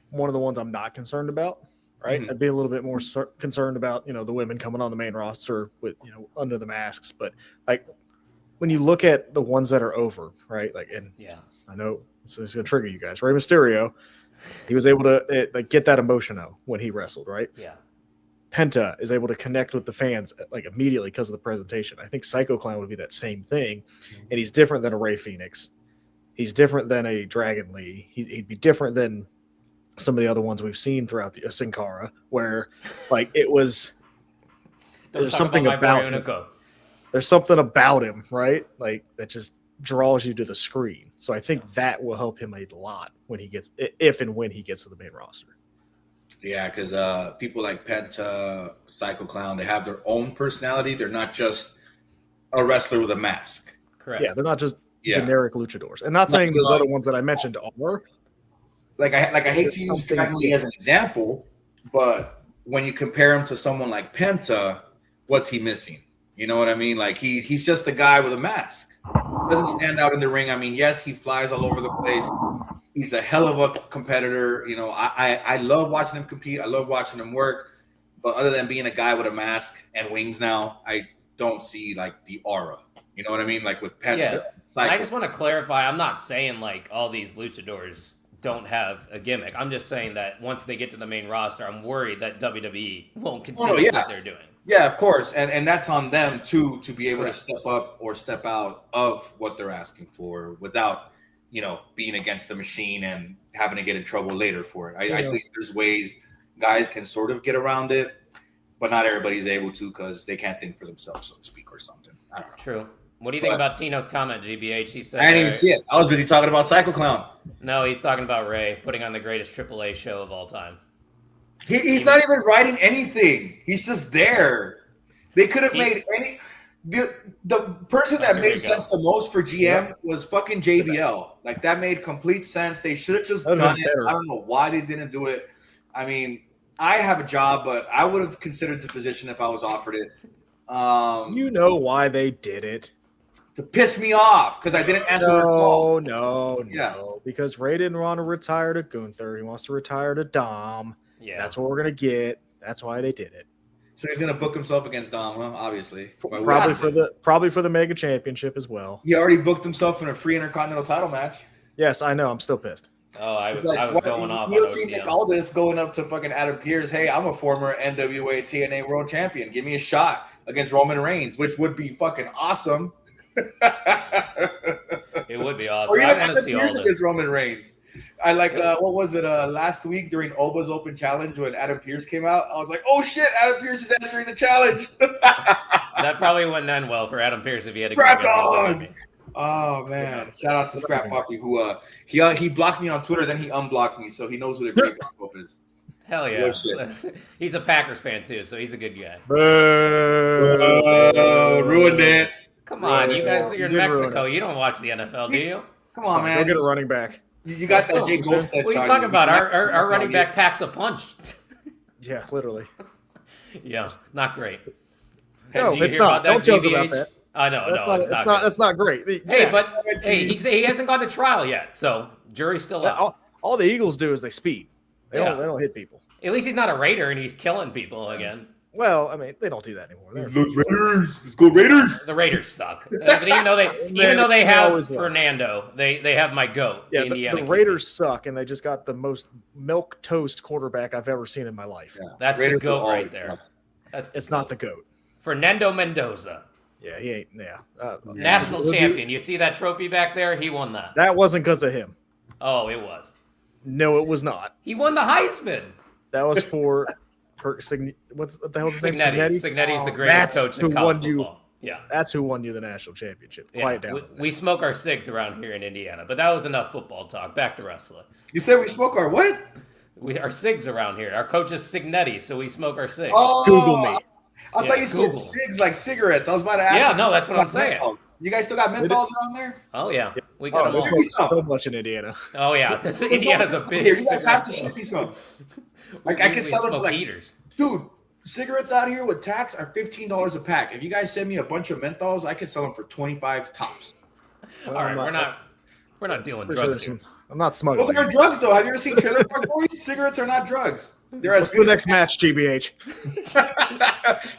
one of the ones I'm not concerned about. Right, I'd be a little bit more concerned about the women coming on the main roster with under the masks, but like when you look at the ones that are over, right? Like, and I know so it's gonna trigger you guys. Rey Mysterio, he was able to get that emotion out when he wrestled, right? Yeah. Penta is able to connect with the fans like immediately because of the presentation. I think Psycho Clown would be that same thing, and he's different than a Rey Fenix. He's different than a Dragon Lee. He'd be different than some of the other ones we've seen throughout the Sin Cara, where like it was there's something about him. There's something about him, right? Like that just draws you to the screen. So I think that will help him a lot when he gets if and when he gets to the main roster. Yeah, because people like Penta, Psycho Clown, they have their own personality. They're not just a wrestler with a mask. Correct. Yeah, they're not just generic luchadors. And not saying those other ones that I mentioned are. Like I hate to use Dragon Lee as an example, but when you compare him to someone like Penta, what's he missing? You know what I mean? Like he's just a guy with a mask. Doesn't stand out in the ring. I mean, yes, he flies all over the place. He's a hell of a competitor. I love watching him compete. I love watching him work. But other than being a guy with a mask and wings now, I don't see like the aura. You know what I mean? Like with Penta. Yeah. I just want to clarify. I'm not saying like all these luchadors don't have a gimmick. I'm just saying that once they get to the main roster, I'm worried that WWE won't continue what they're doing. Yeah, of course. And that's on them too, to be able to step up or step out of what they're asking for without, being against the machine and having to get in trouble later for it. I think there's ways guys can sort of get around it, but not everybody's able to because they can't think for themselves, so to speak, or something. I don't know. True. What do you think about Tino's comment, GBH? He said I didn't even see it. I was busy talking about Psycho Clown. No, he's talking about Ray putting on the greatest AAA show of all time. He's not even writing anything. He's just there. They could have made any. The person that made sense the most for GM was fucking JBL. Like that made complete sense. They should have just done it. I don't know why they didn't do it. I mean, I have a job, but I would have considered the position if I was offered it. You know why they did it? To piss me off because I didn't answer their call. No. Because Ray didn't want to retire to Gunther. He wants to retire to Dom. Yeah. That's what we're going to get. That's why they did it. So he's going to book himself against Dom, well, obviously. Probably for the Mega Championship as well. He already booked himself in a free Intercontinental title match. Yes, I know. I'm still pissed. Oh, I was going off on You'll see Nick Aldis going up to fucking Adam Pearce. Hey, I'm a former NWA TNA World Champion. Give me a shot against Roman Reigns, which would be fucking awesome. It would be awesome. Or even I want to see all this against Roman Reigns. I like what was it last week during Oba's Open Challenge when Adam Pearce came out? I was like, oh shit, Adam Pearce is answering the challenge. That probably wouldn't end well for Adam Pearce if he had to go against me. Oh man! Shout out to Scrap Poppy who he blocked me on Twitter, then he unblocked me, so he knows who the great scope is. Hell yeah! He's a Packers fan too, so he's a good guy. Ruined it. Come on, you guys. You're in Mexico. You don't watch the NFL, do you? Come on, man. Go get a running back. You got that Jake Goldstead. What are you talking about? Our running back packs a punch. Yeah, literally. Yeah, not great. No, it's not. Don't joke about that. I know. That's not great. He hasn't gone to trial yet, so jury's still out. All the Eagles do is they speed. They don't hit people. At least he's not a Raider and he's killing people again. Well, I mean, they don't do that anymore. Those Raiders, let's go Raiders. The Raiders suck. But even though they have Fernando, they have my goat. Yeah, the Raiders suck, and they just got the most milk toast quarterback I've ever seen in my life. Yeah. That's Raiders the goat right there. It's not the goat. Fernando Mendoza. Yeah, he ain't. Yeah, national champion. You see that trophy back there? He won that. That wasn't because of him. Oh, it was. No, it was not. He won the Heisman. That was for what the hell's his name? Signetti. Signetti's the greatest coach in college football. Yeah, that's who won you the national championship. Yeah. Quiet down. We smoke our cigs around here in Indiana, but that was enough football talk. Back to wrestling. You said we smoke our what? Our cigs around here. Our coach is Signetti, so we smoke our cigs. Oh, Google me. I thought you said cigs like cigarettes. I was about to ask. Yeah, no, that's what I'm saying. Menthols. You guys still got menthols around there? Oh yeah, we got them there's all. so much in Indiana. Oh yeah, Indiana's a big. You guys have to ship me some. Like I can sell them for like heaters. Dude, cigarettes out here with tax are $15 a pack. If you guys send me a bunch of menthols, I can sell them for 25 tops. All right, we're not dealing drugs here. I'm not smuggling. Well, they're drugs though. Have you ever seen Trailer Park Boys? Cigarettes are not drugs. What's the next match, GBH?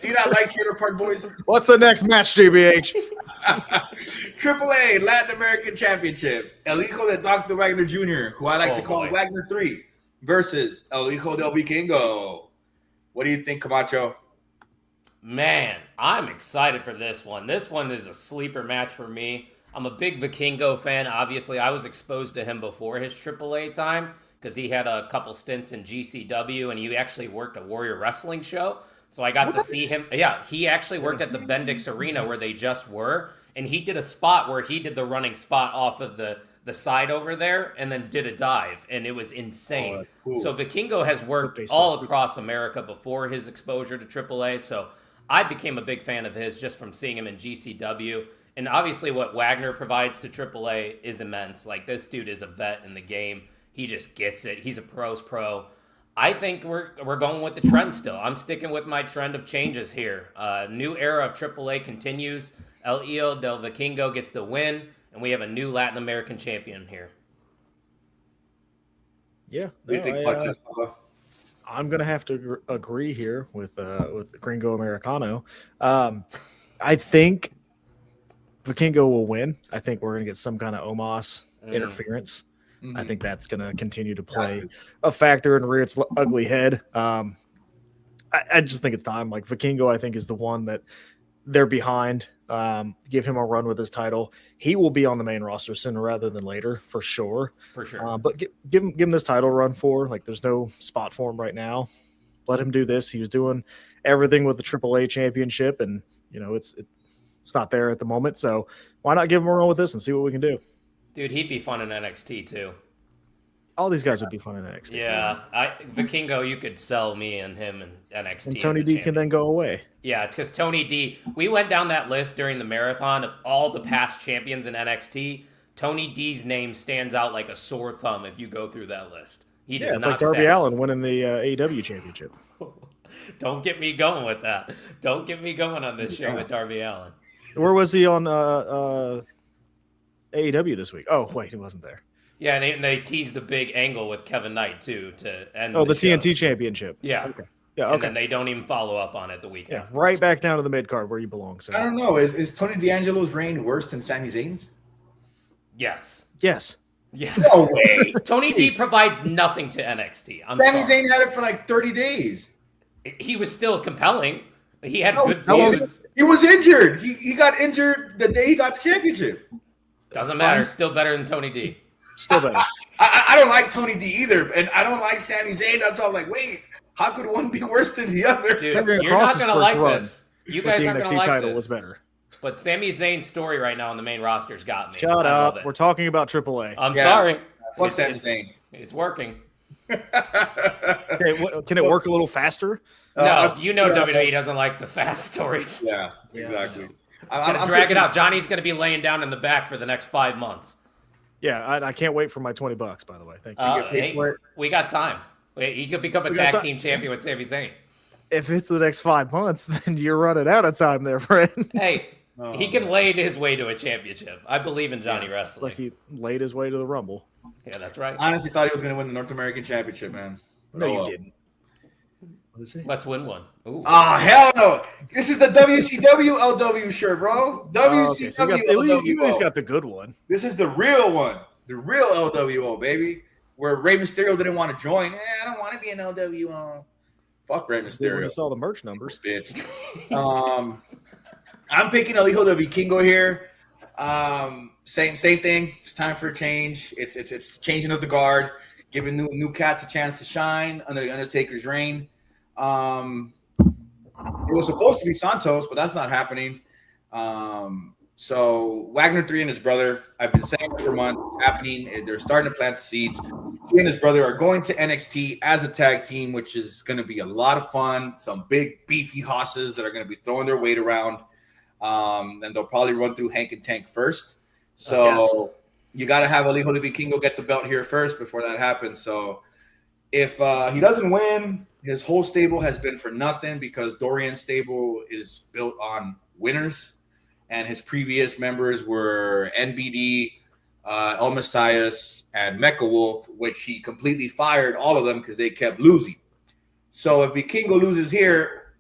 Do you not like Trailer Park Boys? What's the next match, GBH? AAA Latin American Championship. El Hijo de Dr. Wagner Jr., who I like to call Wagner 3, versus El Hijo del Vikingo. What do you think, Camacho? Man, I'm excited for this one. This one is a sleeper match for me. I'm a big Vikingo fan. Obviously, I was exposed to him before his AAA time because he had a couple stints in GCW and he actually worked a Warrior Wrestling show. So I got to see him. Yeah, he actually worked at the Bendix Arena where they just were. And he did a spot where he did the running spot off of the side over there and then did a dive. And it was insane. Cool. So Vikingo has worked all across America before his exposure to AAA. So I became a big fan of his just from seeing him in GCW. And obviously what Wagner provides to AAA is immense. Like, this dude is a vet in the game. He just gets it. He's a pro's pro. I think we're going with the trend still. I'm sticking with my trend of changes here. New era of AAA continues. El Hijo del Vikingo gets the win, and we have a new Latin American champion here. Yeah. What do you think about this, Papa? I'm going to have to agree here with Gringo Americano. I think Vikingo will win. I think we're going to get some kind of Omos interference. Mm-hmm. I think that's going to continue to play a factor and rear its ugly head. I just think it's time. Like, Vikingo, I think, is the one that they're behind. Give him a run with his title. He will be on the main roster sooner rather than later, for sure. For sure. But give him this title run for. Like, there's no spot for him right now. Let him do this. He was doing everything with the AAA championship, and it's not there at the moment. So why not give him a run with this and see what we can do? Dude, he'd be fun in NXT too. All these guys would be fun in NXT. Yeah, Vikingo, you could sell me and him in NXT. And Tony D can then go away. Yeah, because Tony D, we went down that list during the marathon of all the past champions in NXT. Tony D's name stands out like a sore thumb if you go through that list. It's like Darby Allin winning the AEW championship. Don't get me going with that. Don't get me going on this show with Darby Allin. Where was he on AEW this week? Oh, wait, he wasn't there. Yeah, and they teased the big angle with Kevin Knight, too, to end the show. TNT championship. Yeah. Okay. Yeah, okay. And then they don't even follow up on it the weekend. Yeah, right back down to the mid-card where you belong. So I don't know. Is Tony D'Angelo's reign worse than Sami Zayn's? Yes. Yes. No way. Tony D provides nothing to NXT. Sami Zayn had it for like 30 days. He was still compelling. He had good feuds. He was injured. He got injured the day he got the championship. Doesn't matter. Still better than Tony D. Still better. I don't like Tony D either, and I don't like Sami Zayn. That's all I'm like, wait, how could one be worse than the other? Dude, you're not going to like this. You guys aren't going to like title this. Was better. But Sami Zayn's story right now on the main roster's got me. Shut up. We're talking about AAA. I'm sorry. What's Sami Zayn? It's working. Okay, can it work a little faster? No, WWE doesn't like the fast stories. Yeah, exactly. I'm drag it out. Johnny's going to be laying down in the back for the next 5 months. Yeah, I can't wait for my $20, by the way. Thank you. Hey, we got time. He could become a tag team champion with Sami Zayn. If it's the next 5 months, then you're running out of time there, friend. Hey, he can lay his way to a championship. I believe in Johnny Wrestling. Like he laid his way to the Rumble. Yeah, that's right. I honestly thought he was going to win the North American Championship, man. No, you didn't. Let's win one. Ooh. Hell no. This is the WCW LW shirt, bro. WCW LWO. You guys got the good one. This is the real one. The real LWO, baby. Where Rey Mysterio didn't want to join. I don't want to be an LWO. Fuck Rey Mysterio. I saw the merch numbers. Bitch. I'm picking El Hijo del Vikingo here. Same thing. It's time for a change. It's changing of the guard, giving new cats a chance to shine under the Undertaker's reign. It was supposed to be Santos, but that's not happening. So Wagner 3 and his brother, I've been saying it for months. It's happening. They're starting to plant the seeds. he and his brother are going to NXT as a tag team, which is going to be a lot of fun. Some big beefy hosses that are going to be throwing their weight around. And they'll probably run through Hank and Tank first. So you got to have El Hijo de Vikingo get the belt here first before that happens. So if he doesn't win, his whole stable has been for nothing because Dorian's stable is built on winners. And his previous members were NBD, El Messias, and Mecha Wolf, which he completely fired all of them because they kept losing. So if Vikingo loses here,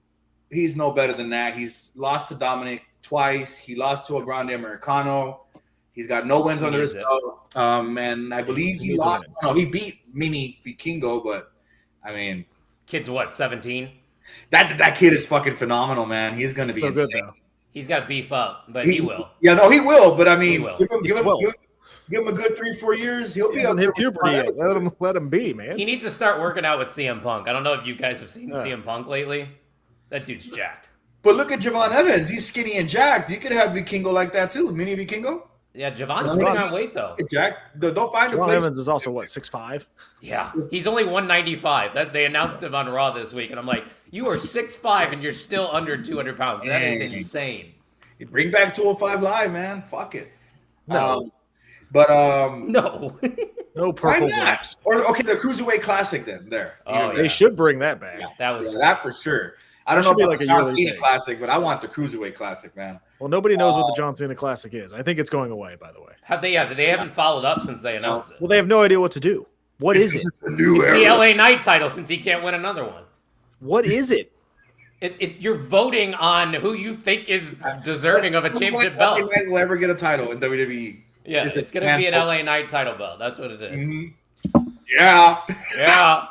he's no better than that. He's lost to Dominic twice. He lost to a Grande Americano. He's got no wins under his belt. And I believe he lost. No, he beat Mini Vikingo, but I mean, kid's what, 17? That kid is fucking phenomenal, man. He's going to be insane. Good, he's got to beef up, but he will. Yeah, no, he will. But I mean, give him a good 3-4 years. He'll be hit puberty yet. Let him be, man. He needs to start working out with CM Punk. I don't know if you guys have seen CM Punk lately. That dude's jacked. But look at Javon Evans. He's skinny and jacked. You could have Vikingo like that too. Mini Vikingo. Yeah, Javon's putting on weight though. Jack, don't find Javon Evans is also what, 6'5"? Yeah, he's only 195. That they announced him on Raw this week, and I'm like, you are 6'5" and you're still under 200 pounds. That is insane. Bring back 205 Live, man. Fuck it. No. No purple lips. Or okay, the Cruiserweight Classic then. There. Oh, they should bring that back. Yeah, that was that for sure. I don't know about like the John Cena Classic, but I want the Cruiserweight Classic, man. Well, nobody knows what the John Cena Classic is. I think it's going away, by the way. Have they? Yeah, they haven't followed up since they announced it. Well, they have no idea what to do. What is it? The LA Knight title, since he can't win another one. What is it? You're voting on who you think is deserving of a championship belt. LA Knight will ever get a title in WWE. Yeah, it's going to be an LA Knight title belt. That's what it is. Mm-hmm. Yeah. No.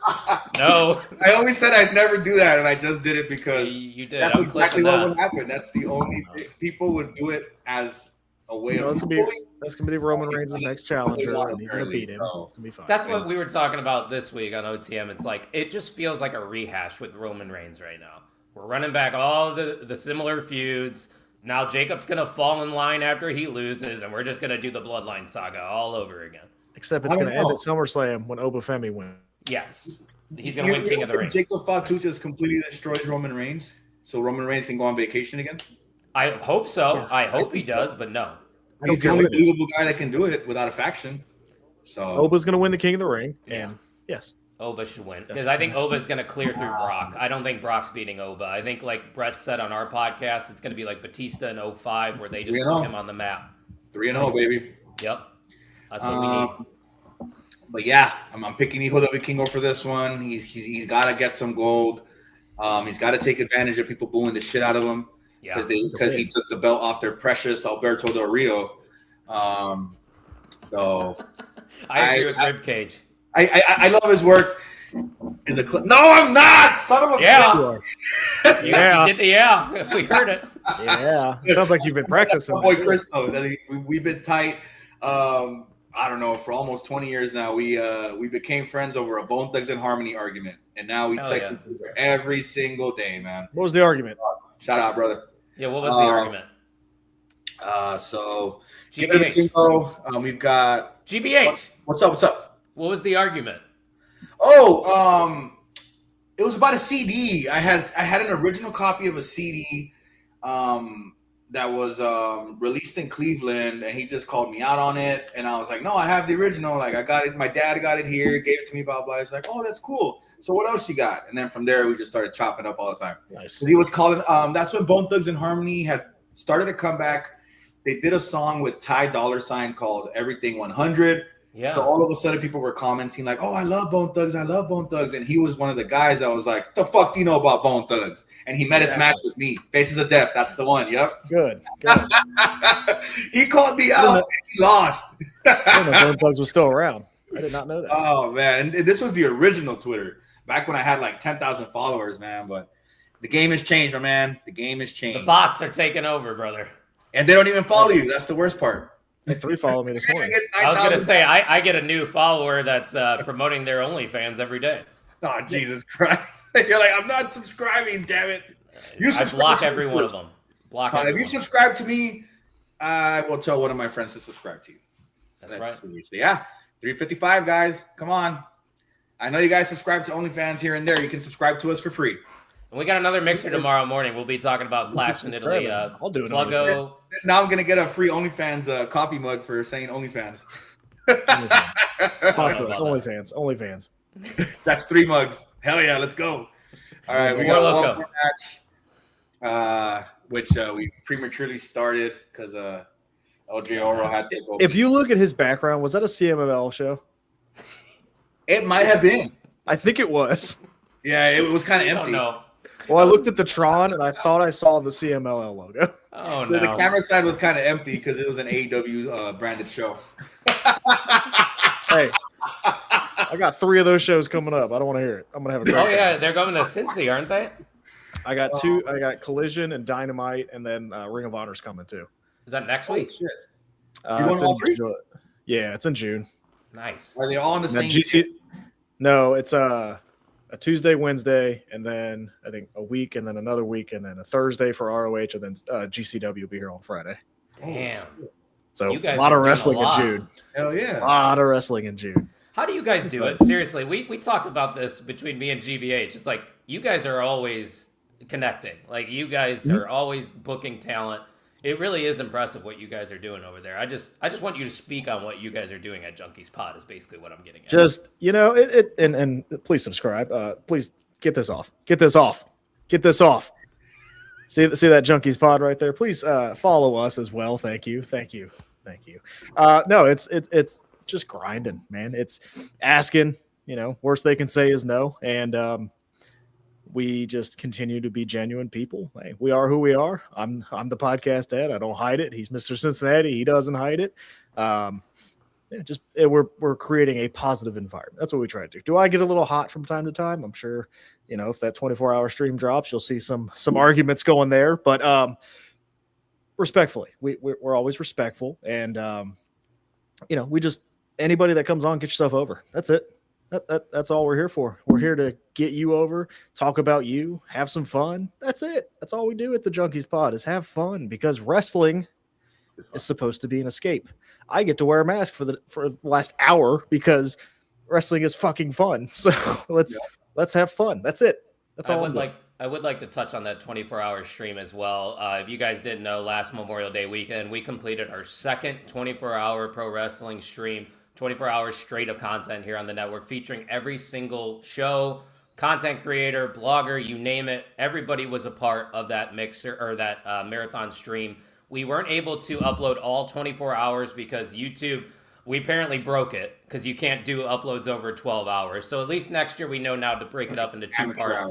I always said I'd never do that, and I just did it because you did. That's exactly what would happen. That's the only thing. People would do it as a way of. That's gonna be Roman Reigns' next challenger, and he's gonna beat him. So. It's gonna be fine. That's what we were talking about this week on OTM. It's like it just feels like a rehash with Roman Reigns right now. We're running back all the similar feuds. Now Jacob's gonna fall in line after he loses, and we're just gonna do the Bloodline saga all over again. Except it's gonna end at SummerSlam when Obafemi wins. Yes. He's going to win King of the Ring. Jacob Fatu just completely destroys Roman Reigns, so Roman Reigns can go on vacation again? I hope so. Yeah, I hope he does, but no. He's the only believable guy that can do it without a faction. So Oba's going to win the King of the Ring, and yes. Oba should win, because I think Oba's going to clear through Brock. I don't think Brock's beating Oba. I think, like Brett said on our podcast, it's going to be like Batista in 05, where they just put him on the map. 3-0, baby. Yep. That's what we need. But yeah, I'm picking Hijo de Vikingo for this one. He's got to get some gold. He's got to take advantage of people booing the shit out of him because he took the belt off their precious Alberto Del Rio. So I agree with Ribcage. I love his work. No, I'm not. Son of a bitch. Yeah. We heard it. Yeah. Sounds like you've been practicing. Boy, Chris, we've been tight. I don't know, for almost 20 years now. We became friends over a Bone Thugs and Harmony argument, and now we text each other every single day, man. What was the argument? Shout out, brother. Yeah, what was the argument? So GBH. We've got GBH. What's up? What was the argument? It was about a CD. I had an original copy of a CD. That was released in Cleveland, and he just called me out on it. And I was like, no, I have the original. Like, I got it. My dad got it here, gave it to me, blah, blah. He's like, oh, that's cool. So what else you got? And then from there, we just started chopping up all the time. Nice. He was calling, that's when Bone Thugs and Harmony had started a comeback. They did a song with Ty Dolla $ign called Everything 100. Yeah. So all of a sudden, people were commenting like, oh, I love Bone Thugs. And he was one of the guys that was like, the fuck do you know about Bone Thugs? And he met his match with me. Faces of Death. That's the one. Yep. Good. He called me out. And he lost. Bone Thugs was still around. I did not know that. Oh, man. And this was the original Twitter. Back when I had like 10,000 followers, man. But the game has changed, my man. The game has changed. The bots are taking over, brother. And they don't even follow you. That's the worst part. Like 3 follow me this morning. I was going to say, I get a new follower that's promoting their OnlyFans every day. Oh, Jesus Christ. You're like, I'm not subscribing, damn it. I block every one of them. If you subscribe to me, I will tell one of my friends to subscribe to you. That's right. Seriously. Yeah. $3.55, guys. Come on. I know you guys subscribe to OnlyFans here and there. You can subscribe to us for free. And we got another mixer tomorrow morning. We'll be talking about Clash in Italy. I'll do it. Pluggo. Now I'm gonna get a free OnlyFans coffee mug for saying OnlyFans. OnlyFans. That's 3 mugs. Hell yeah, let's go. All right, we got one more match, which we prematurely started because LJ Oro had to go. If you look at his background, was that a CMLL show? It might have been. I think it was. Yeah, it was kind of empty. No. Well, I looked at the Tron and I thought I saw the CMLL logo. Oh no. The camera side was kind of empty because it was an AEW branded show. Hey, I got 3 of those shows coming up. I don't want to hear it. I'm gonna have a great Oh yeah, they're going to Cincy, aren't they? I got 2. I got Collision and Dynamite, and then Ring of Honor's coming too. Is that next week? Shit. It's it's in June. Nice. Are they all on the same? No, it's a Tuesday, Wednesday, and then I think a week, and then another week, and then a Thursday for ROH, and then GCW will be here on Friday. Damn. So You guys a lot are of doing wrestling a lot. in June. Hell yeah. A lot of wrestling in June. How do you guys do it? Seriously, we talked about this between me and GBH. It's like you guys are always connecting. Like you guys are always booking talent. It really is impressive what you guys are doing over there. I just want you to speak on what you guys are doing at Junkies Pod is basically what I'm getting at. Just, and please subscribe. Please get this off. Get this off. See that Junkies Pod right there? Please follow us as well. Thank you. No, it's just grinding, man. It's asking, worst they can say is no. And we just continue to be genuine people. Hey, we are who we are. I'm the podcast dad. I don't hide it. He's Mr. Cincinnati. He doesn't hide it. We're creating a positive environment. That's what we try to do. Do I get a little hot from time to time? I'm sure, if that 24-hour stream drops, you'll see some arguments going there. But respectfully, we're always respectful. And, we just, anybody that comes on, get yourself over. That's it. That's all we're here for. We're here to get you over, talk about you, have some fun. That's it. That's all we do at the Junkies Pod is have fun because wrestling is supposed to be an escape. I get to wear a mask for the last hour because wrestling is fucking fun. So let's have fun. That's it. That's all. I would like to touch on that 24-hour stream as well. If you guys didn't know, last Memorial Day weekend, we completed our second 24-hour pro wrestling stream. 24 hours straight of content here on the network featuring every single show, content creator, blogger, you name it. Everybody was a part of that mixer or that marathon stream. We weren't able to upload all 24 hours because YouTube, we apparently broke it because you can't do uploads over 12 hours. So at least next year we know now to break it up into 2 parts.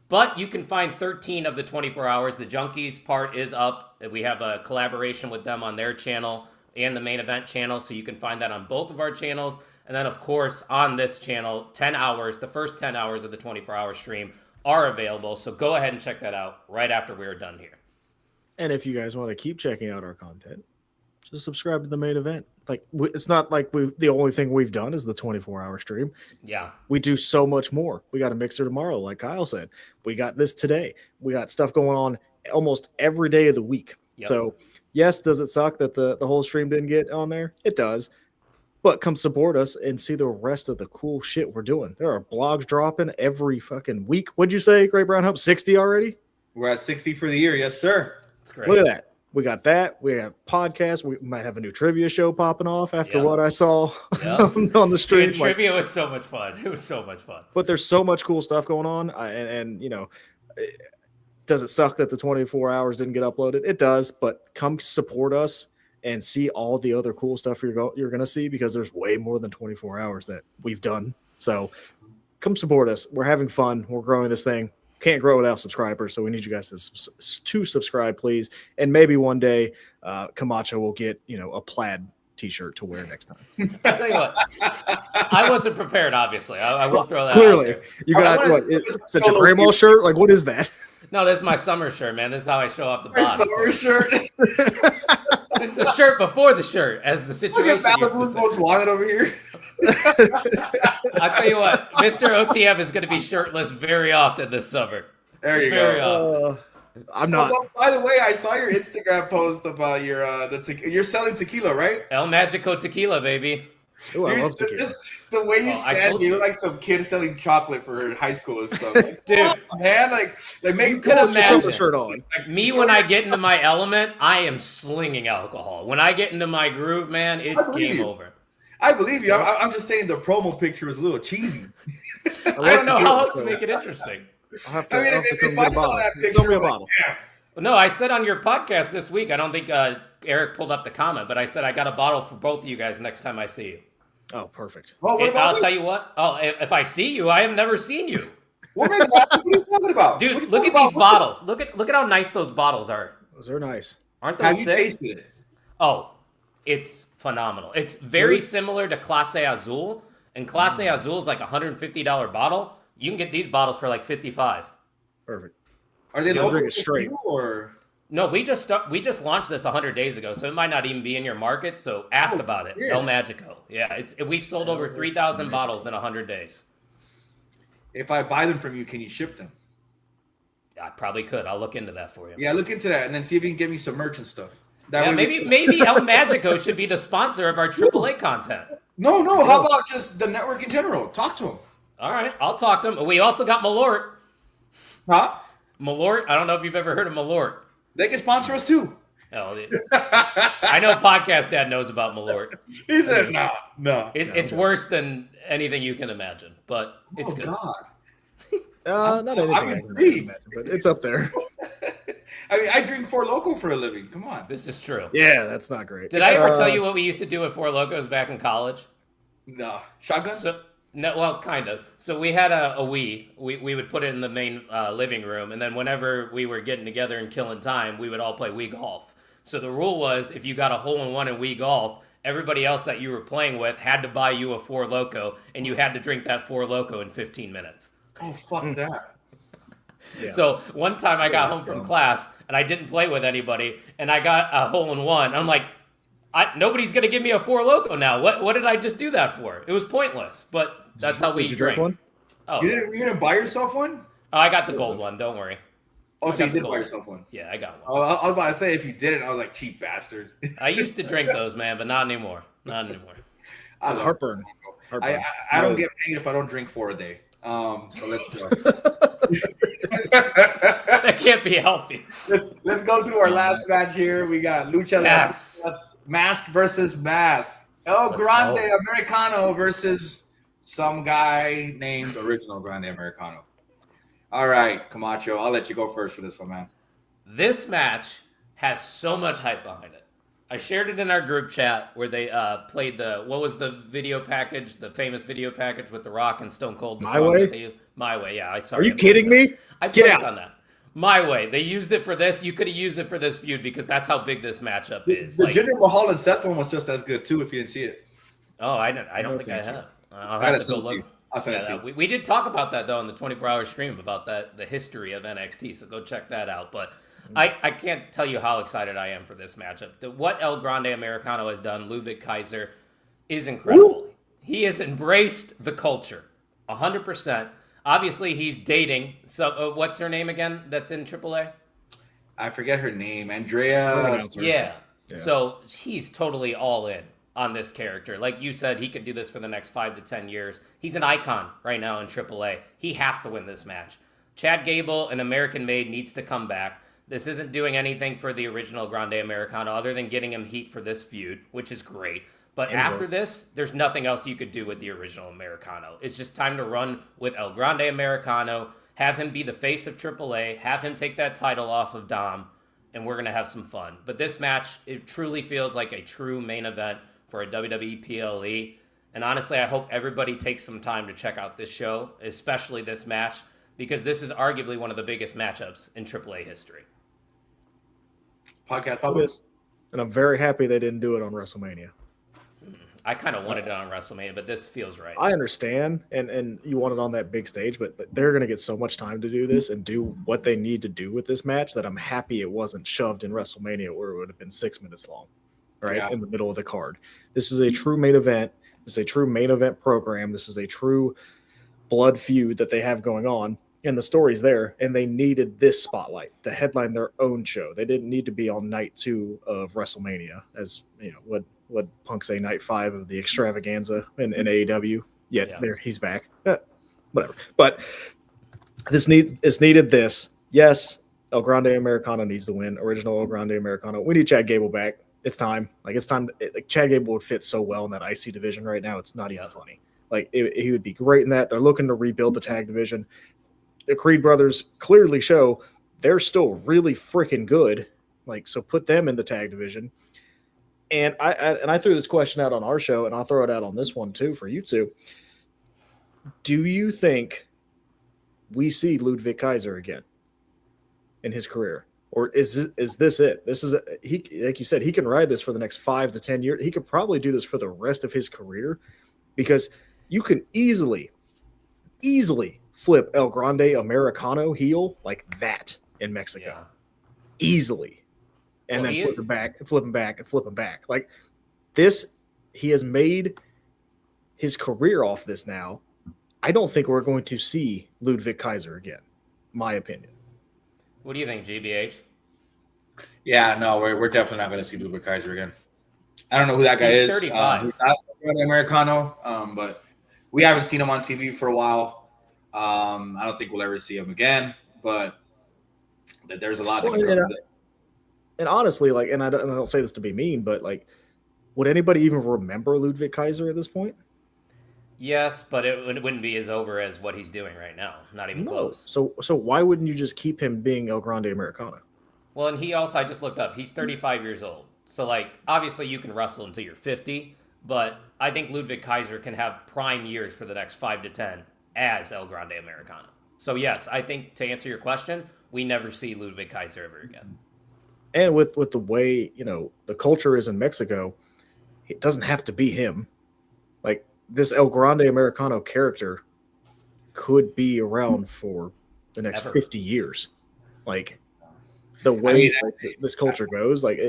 But you can find 13 of the 24 hours. The Junkies part is up. We have a collaboration with them on their channel and the main event channel, so you can find that on both of our channels. And then, of course, on this channel, 10 hours, the first 10 hours of the 24-hour stream are available. So go ahead and check that out right after we're done here. And if you guys want to keep checking out our content, just subscribe to the main event. Like, it's not like the only thing we've done is the 24-hour stream. Yeah. We do so much more. We got a mixer tomorrow, like Kyle said. We got this today. We got stuff going on almost every day of the week. Yep. So, yes, does it suck that the whole stream didn't get on there? It does. But come support us and see the rest of the cool shit we're doing. There are blogs dropping every fucking week. What'd you say, Great Brown Hope? 60 already? We're at 60 for the year. Yes, sir. That's great. Look at that. We got that. We have podcasts. We might have a new trivia show popping off after what I saw on the stream. Dude, trivia was so much fun. It was so much fun. But there's so much cool stuff going on. Does it suck that the 24 hours didn't get uploaded? It does, but come support us and see all the other cool stuff you're going to see because there's way more than 24 hours that we've done. So come support us. We're having fun. We're growing this thing. Can't grow without subscribers, so we need you guys to subscribe, please. And maybe one day Camacho will get, a plaid T-shirt to wear next time. I'll tell you what. I wasn't prepared, obviously. I will throw that Clearly. out there. You got what? Is that your grandma shirt? Like, what is that? No, this is my summer shirt, man. This is how I show off the bottom. Summer shirt. This is the shirt before the shirt, as the situation is. Who's most wanted over here? I'll tell you what, Mr. OTF is going to be shirtless very often this summer. There you very go. Often. I'm not. Well, by the way, I saw your Instagram post about you're selling tequila, right? El Magico Tequila, baby. Oh, I love tequila. Just the way you stand, you're like some kid selling chocolate for high school and stuff. Like, Dude, man, like make you could imagine the shirt on. me when I get into my element. I am slinging alcohol. When I get into my groove, man, it's game over. I believe you. I'm just saying the promo picture is a little cheesy. I don't know how else to make it interesting. I'll have to, I mean, if I saw that picture, sell me a bottle. No, I said on your podcast this week, I don't think Eric pulled up the comment, but I said I got a bottle for both of you guys next time I see you. Oh, perfect. Well, I'll tell you what. Oh, if I see you, I have never seen you. What are you talking about? Dude, look at these bottles. Look at how nice those bottles are. Those are nice. Aren't those Have sick? you tasted it? Oh, it's phenomenal. It's very similar to Clase Azul, and Clase Azul is like $150 bottle. You can get these bottles for like $55. Perfect. Are they I'll local drink it straight. or? No, we just launched this 100 days ago, so it might not even be in your market. So ask about it. Yeah. El Magico. Yeah, we've sold over 3,000 bottles in 100 days. If I buy them from you, can you ship them? I probably could. I'll look into that for you. Yeah, look into that and then see if you can get me some merch and stuff. Yeah, maybe El Magico should be the sponsor of our AAA content. No. How about just the network in general? Talk to them. All right, I'll talk to him. We also got Malort. Huh? Malort. I don't know if you've ever heard of Malort. They can sponsor us too. Oh, I know Podcast Dad knows about Malort. He said, no. It's worse than anything you can imagine, but it's good. God. Not anything I can imagine, but it's up there. I mean, I drink Four Loko for a living. Come on. This is true. Yeah, that's not great. Did I ever tell you what we used to do at Four Locos back in college? No. Shotgun? No, well, kind of. So we had a Wii. We would put it in the main living room, and then whenever we were getting together and killing time, we would all play Wii Golf. So the rule was, if you got a hole-in-one in Wii Golf, everybody else that you were playing with had to buy you a Four Loko, and you had to drink that Four Loko in 15 minutes. Oh, fuck that. Yeah. So one time I got home from class, and I didn't play with anybody, and I got a hole-in-one. I'm like, nobody's going to give me a Four Loko now. What did I just do that for? It was pointless, but that's how we Did you drink. one? Oh, You didn't buy yourself one? I got the gold one. Don't worry. Oh, so you got did the buy gold. yourself one? Yeah, I got one. Oh, I was about to say, if you didn't, I was like, cheap bastard. I used to drink those, man, but not anymore. Not anymore. I love Heartburn. I don't get paid if I don't drink 4 a day. So let's go. That can't be healthy. Let's go to our last match here. We got Lucha Yes. Mask versus Mask. El Let's Grande go. Americano versus some guy named Original Grande Americano. All right, Camacho, I'll let you go first for this one, man. This match has so much hype behind it. I shared it in our group chat where they played what was the video package, the famous video package with The Rock and Stone Cold. My Way? They used. My Way, yeah. Are you kidding me? I Get blanked out. on that. My Way. They used it for this. You could have used it for this feud because that's how big this matchup is. The Jinder Mahal and Seth one was just as good, too, if you didn't see it. Oh, I don't think I thank you. have. I'll I have gotta to go send it to look. you. I'll send it to you. We did talk about that though in the 24-hour stream about the history of NXT, so go check that out. But I can't tell you how excited I am for this matchup. What El Grande Americano has done, Ludwig Kaiser, is incredible. Woo! He has embraced the culture 100%. Obviously, he's dating. So what's her name again? That's in AAA. I forget her name. Andrea. Yeah. So he's totally all in on this character. Like you said, he could do this for the next 5 to 10 years. He's an icon right now in AAA. He has to win this match. Chad Gable, an American Made, needs to come back. This isn't doing anything for the original Grande Americano other than getting him heat for this feud, which is great. But after this, there's nothing else you could do with the original Americano. It's just time to run with El Grande Americano, have him be the face of AAA, have him take that title off of Dom, and we're going to have some fun. But this match, it truly feels like a true main event for a WWE PLE. And honestly, I hope everybody takes some time to check out this show, especially this match, because this is arguably one of the biggest matchups in AAA history. Podcast public. And I'm very happy they didn't do it on WrestleMania. I kind of wanted it on WrestleMania, but this feels right. I understand, and you want it on that big stage, but they're going to get so much time to do this and do what they need to do with this match that I'm happy it wasn't shoved in WrestleMania where it would have been 6 minutes long, right, in the middle of the card. This is a true main event. This is a true main event program. This is a true blood feud that they have going on. and the story's there, and they needed this spotlight to headline their own show. They didn't need to be on night 2 of WrestleMania, as you know, what Punk say, night 5 of the extravaganza in AEW. Yet there he's back. Whatever. But it's needed this. Yes, El Grande Americano needs to win. Original El Grande Americano. We need Chad Gable back. It's time. Like it's time. Like Chad Gable would fit so well in that IC division right now. It's not even funny. Like he would be great in that. They're looking to rebuild the tag division. The Creed brothers clearly show they're still really freaking good. Like, so put them in the tag division. And I threw this question out on our show, and I'll throw it out on this one too for you two. Do you think we see Ludwig Kaiser again in his career? Or is this it? This is he, like you said, he can ride this for the next 5 to 10 years. He could probably do this for the rest of his career, because you can easily flip El Grande Americano heel like that in Mexico. Easily. And then flip him back. Like this, he has made his career off this now. I don't think we're going to see Ludwig Kaiser again, my opinion. What do you think, GBH? Yeah, no, we're definitely not going to see Ludwig Kaiser again. I don't know who that guy is. 35. He's not Americano, but we haven't seen him on TV for a while. I don't think we'll ever see him again, but there's a lot to be and honestly, like, and I don't say this to be mean, but like, would anybody even remember Ludwig Kaiser at this point? Yes, but it wouldn't be as over as what he's doing right now. Not even close. So why wouldn't you just keep him being El Grande Americano? Well, and he also, I just looked up, he's 35 years old. So, like, obviously you can wrestle until you're 50, but I think Ludwig Kaiser can have prime years for the next 5 to 10 as El Grande Americano. So, yes, I think to answer your question, we never see Ludwig Kaiser ever again. And with the way, you know, the culture is in Mexico, it doesn't have to be him. Like, this El Grande Americano character could be around for the next 50 years. Like, the way this culture goes, like,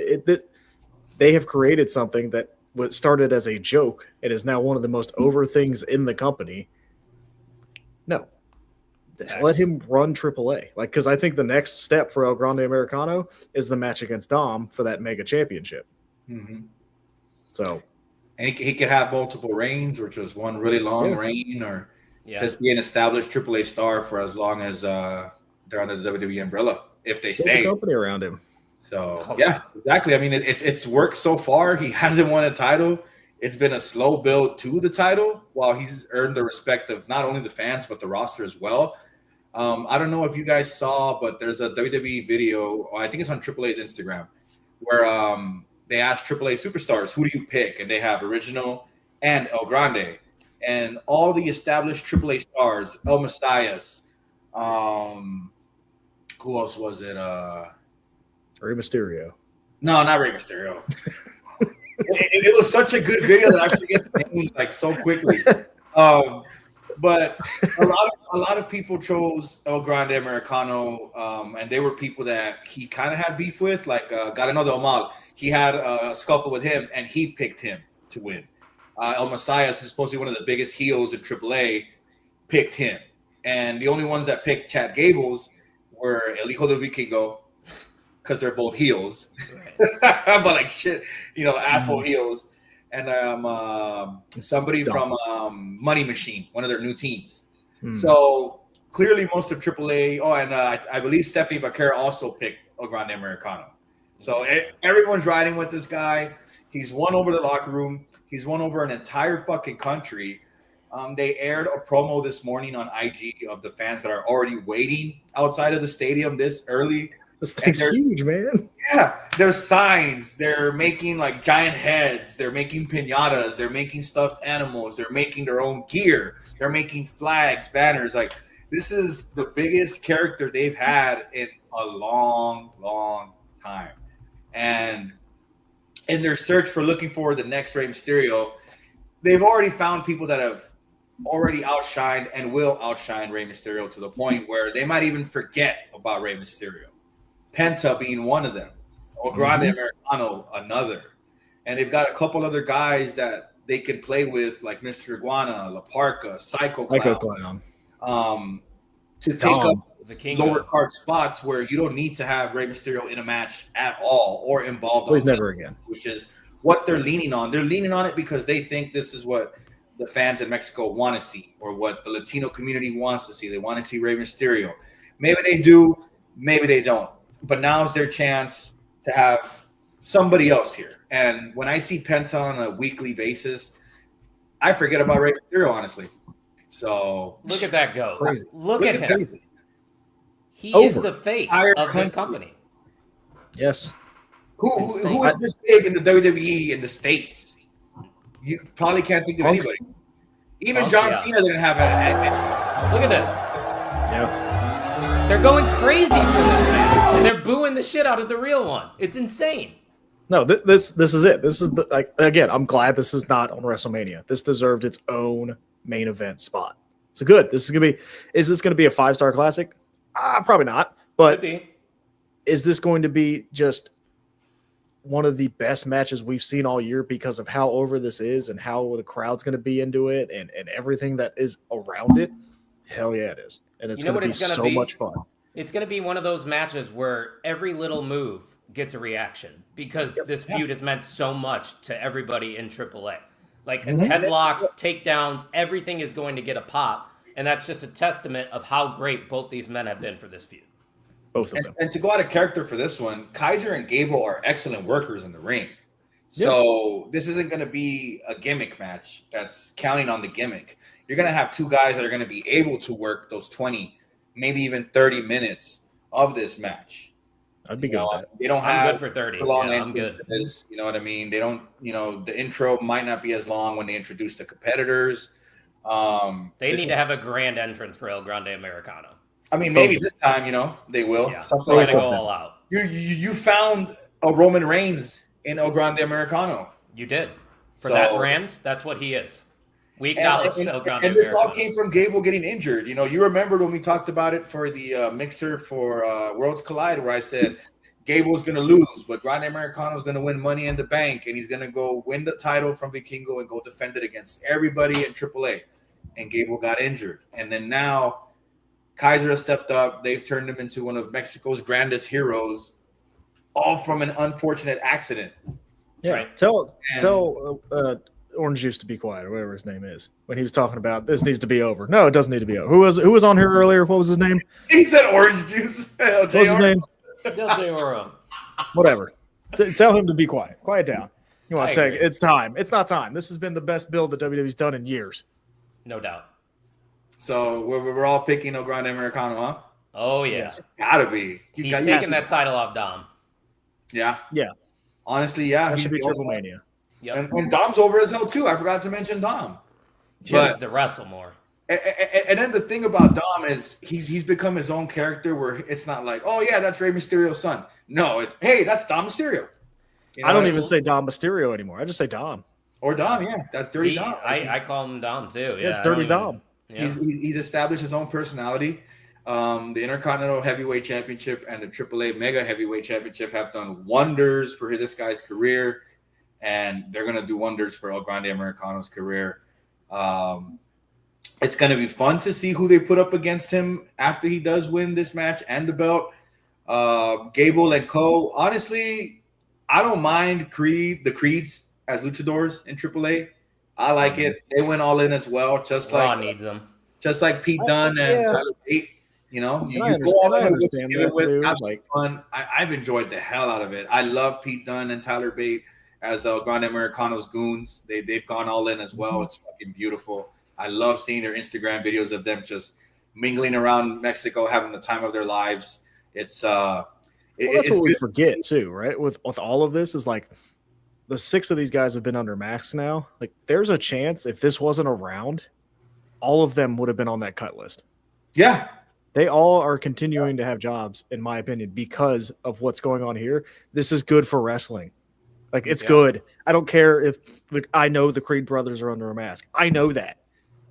they have created something that started as a joke and is now one of the most over things in the company. No. Let him run AAA. Like, because I think the next step for El Grande Americano is the match against Dom for that mega championship. Mm-hmm. So, and he could have multiple reigns, or just one really long reign, or just be an established AAA star for as long as they're under the WWE umbrella, if they stay. The company around him. So exactly. I mean, it's worked so far. He hasn't won a title. It's been a slow build to the title, while he's earned the respect of not only the fans but the roster as well. I don't know if you guys saw, but there's a WWE video, I think it's on AAA's Instagram, where they asked AAA superstars, who do you pick? And they have Original and El Grande. And all the established AAA stars, El Messias, who else was it? Rey Mysterio. No, not Rey Mysterio. it was such a good video that I forget the name like so quickly. But a lot of people chose El Grande Americano, and they were people that he kind of had beef with, like Galeno del Mal. He had a scuffle with him, and he picked him to win. El Messias, who's supposed to be one of the biggest heels in AAA, picked him. And the only ones that picked Chad Gables were El Hijo de Vikingo, because they're both heels. But like shit, you know, asshole heels. And somebody from Money Machine, one of their new teams. So clearly most of AAA. Oh, and I believe Stephanie Vaquera also picked El Grande Americano. So everyone's riding with this guy. He's won over the locker room. He's won over an entire fucking country. They aired a promo this morning on IG of the fans that are already waiting outside of the stadium this early. This thing's huge, man. Yeah, there's signs. They're making like giant heads. They're making piñatas. They're making stuffed animals. They're making their own gear. They're making flags, banners. Like, this is the biggest character they've had in a long, long time. And in their search for looking for the next Rey Mysterio, they've already found people that have already outshined and will outshine Rey Mysterio to the point where they might even forget about Rey Mysterio. Penta being one of them, El Grande Americano another, and they've got a couple other guys that they can play with, like Mr. Iguana, La Parka, Psycho Clown. to take up the lower card spots where you don't need to have Rey Mysterio in a match at all or involved. Please never again. Which is what they're leaning on. They're leaning on it because they think this is what the fans in Mexico want to see, or what the Latino community wants to see. They want to see Rey Mysterio. Maybe they do, maybe they don't. But now's their chance to have somebody else here. And when I see Penta on a weekly basis, I forget about Rey Mysterio, honestly. So look at that go. Crazy. Look at him. Crazy. He is the face of this company. Yes. Who is this big in the WWE in the States? You probably can't think of anybody. Even John Cena didn't have it. Look at this. Yeah. They're going crazy for this man. And they're booing the shit out of the real one. It's insane. No, this is it. This is again, I'm glad this is not on WrestleMania. This deserved its own main event spot. So good. Is this gonna be a 5-star classic? Probably not. But is this going to be just one of the best matches we've seen all year because of how over this is and how the crowd's going to be into it and everything that is around it? Hell yeah, it is. And it's going to be so much fun. It's going to be one of those matches where every little move gets a reaction because this feud has meant so much to everybody in AAA. Like headlocks, takedowns, everything is going to get a pop. And that's just a testament of how great both these men have been for this feud. Both of them. And to go out of character for this one, Kaiser and Gable are excellent workers in the ring. So this isn't going to be a gimmick match that's counting on the gimmick. You're going to have two guys that are going to be able to work those 20, maybe even 30 minutes of this match. I'd be good with that. They don't have good for 30. I'm good. You know what I mean? They don't, the intro might not be as long when they introduce the competitors. They need to have a grand entrance for El Grande Americano. I mean, maybe this time, they will. Yeah, something like go all out. You found a Roman Reigns in El Grande Americano. You did. For that brand, that's what he is. We acknowledge El Grande Americano. And this all came from Gable getting injured. You remembered when we talked about it for the mixer for Worlds Collide, where I said Gable's going to lose, but Grande Americano's going to win Money in the Bank, and he's going to go win the title from Vikingo and go defend it against everybody in AAA. And Gable got injured. And then now Kaiser has stepped up. They've turned him into one of Mexico's grandest heroes, all from an unfortunate accident. Yeah, right. Tell Orange Juice to be quiet, or whatever his name is, when he was talking about this needs to be over. No, it doesn't need to be over. Who was on here earlier? What was his name? He said Orange Juice. What was his name? Del Oro. Whatever. Tell him to be quiet. Quiet down. You want to say it's time? It's not time. This has been the best build that WWE's done in years. No doubt. So we're all picking El Grande Americano, huh? Oh, yeah. Gotta be. He's taking that title off Dom. Yeah. Yeah. Honestly, yeah. That should be Triple Mania. Yep. And Dom's over as hell, too. I forgot to mention Dom. He needs to wrestle more. And then the thing about Dom is he's become his own character where it's not like, oh, yeah, that's Rey Mysterio's son. No, it's, hey, that's Dom Mysterio. I don't even say Dom Mysterio anymore. I just say Dom. Or Dom, yeah. That's Dirty Dom. I call him Dom, too. Yeah, it's Dirty Dom. Yeah. He's established his own personality. The Intercontinental Heavyweight Championship and the AAA Mega Heavyweight Championship have done wonders for this guy's career, and they're going to do wonders for El Grande Americano's career. It's going to be fun to see who they put up against him after he does win this match and the belt. Gable and Co. Honestly, I don't mind the Creeds as luchadors in AAA. I like it. They went all in as well, just Raw like needs them. Just like Pete Dunne and Tyler Bate. You understand that too. Like fun. I've enjoyed the hell out of it. I love Pete Dunne and Tyler Bate as El Grande Americano's goons. They've gone all in as well. It's fucking beautiful. I love seeing their Instagram videos of them just mingling around Mexico, having the time of their lives. It's that's what we forget too, right? With all of this is like the 6 of these guys have been under masks now. Like there's a chance if this wasn't around, all of them would have been on that cut list. Yeah. They all are continuing to have jobs, in my opinion, because of what's going on here. This is good for wrestling. Like, it's good. I don't care if I know the Creed brothers are under a mask. I know that.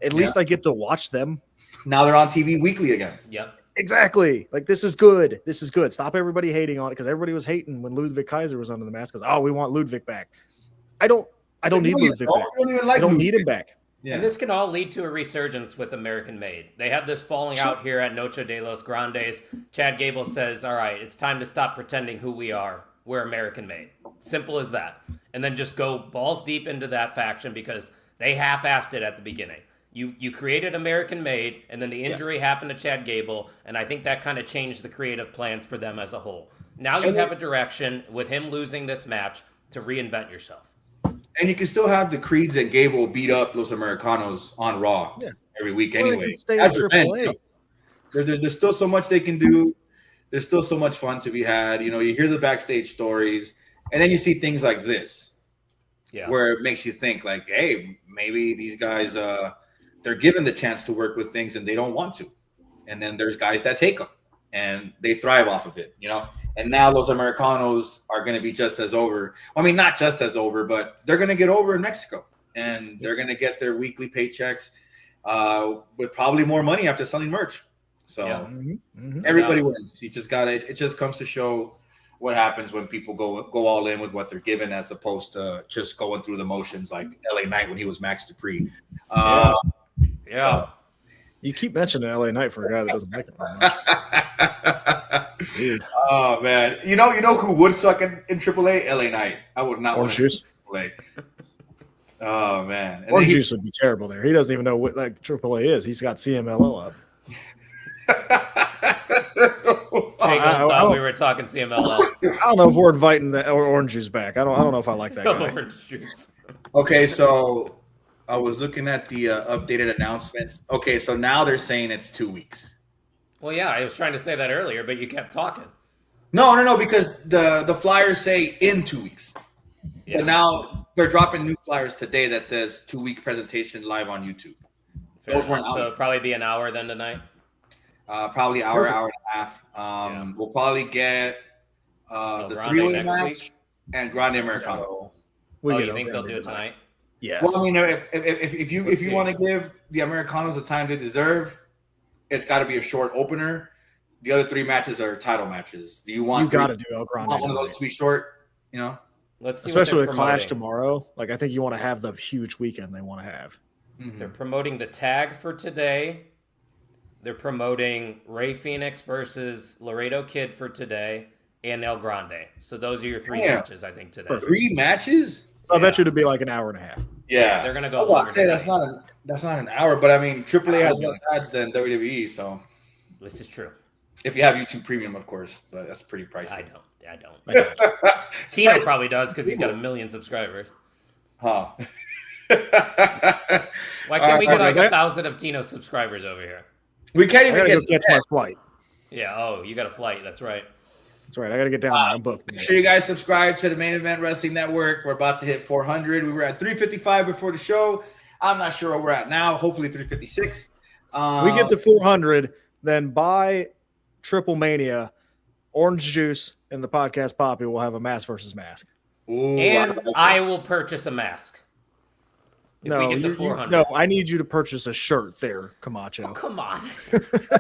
At least I get to watch them. Now they're on TV weekly again. Yep. Exactly. Like, this is good. This is good. Stop everybody hating on it, because everybody was hating when Ludwig Kaiser was under the mask. Because, we want Ludwig back. I don't need Ludwig back. I don't need him back. Yeah. And this can all lead to a resurgence with American Made. They have this falling out here at Noche de los Grandes. Chad Gable says, all right, it's time to stop pretending who we are. We're American Made. Simple as that. And then just go balls deep into that faction because they half-assed it at the beginning. You created American Made, and then the injury happened to Chad Gable, and I think that kind of changed the creative plans for them as a whole. Now you have a direction with him losing this match to reinvent yourself. And you can still have the Creeds and Gable beat up Los Americanos on Raw every week Well, they anyway. can stay in AAA. There's still so much they can do. There's still so much fun to be had. You know, you hear the backstage stories, and then you see things like this, where it makes you think like, hey, maybe these guys, they're given the chance to work with things and they don't want to. And then there's guys that take them and they thrive off of it, you know? And now Los Americanos are going to be just as over. I mean, not just as over, but they're going to get over in Mexico, and they're going to get their weekly paychecks with probably more money after selling merch. So everybody wins. You just got it. It just comes to show what happens when people go all in with what they're given, as opposed to just going through the motions like LA Knight when he was Max Dupree. So. You keep mentioning LA Knight for a guy that doesn't make it very much. Dude. Oh man, you know who would suck in AAA? LA Knight. I would not want to AAA. Oh man, and Orange Juice would be terrible there. He doesn't even know what like AAA is. He's got CMLL up. I thought we were talking CMLL. I don't know if we're inviting the Orange Juice back. I don't know if I like that guy. Orange Juice. Okay, so I was looking at the updated announcements. Okay, so now they're saying it's 2 weeks. Well, yeah, I was trying to say that earlier, but you kept talking. No, because the flyers say in 2 weeks. Yeah. But now they're dropping new flyers today that says 2-week presentation live on YouTube. Those weren't out. So it'll probably be an hour then tonight? Probably hour and a half. We'll probably get the three-way match and Grande Americano. You think they'll do it tonight? Yes. Well, I mean, if you want to give the Americanos the time they deserve, it's got to be a short opener. The other 3 matches are title matches. Do you want? You got to do El Grande. Want one of those to be short? You know, let's see. Especially with Clash tomorrow. Like, I think you want to have the huge weekend they want to have. Mm-hmm. They're promoting the tag for today. They're promoting Rey Fénix versus Laredo Kid for today and El Grande. So those are your 3 matches, I think, today. 3 matches? So I bet you it'd be like an hour and a half. Yeah, they're gonna go. I'd say that's not an hour, but I mean, AAA has less ads than WWE, so this is true. If you have YouTube Premium, of course, but that's pretty pricey. I don't. Tino probably does because he's got 1 million subscribers. Huh? Why can't we get like 1,000 of Tino's subscribers over here? We can't even go catch my flight. Yeah. Oh, you got a flight. That's right. That's right. I got to get down there. I'm booked. Make sure you guys subscribe to the Main Event Wrestling Network. We're about to hit 400. We were at 355 before the show. I'm not sure where we're at now. Hopefully 356. We get to 400, then by Triple Mania, Orange Juice and the podcast Poppy will have a mask versus mask. Ooh, and I will purchase a mask. If we get to 400. No, I need you to purchase a shirt there, Camacho. Oh, come on.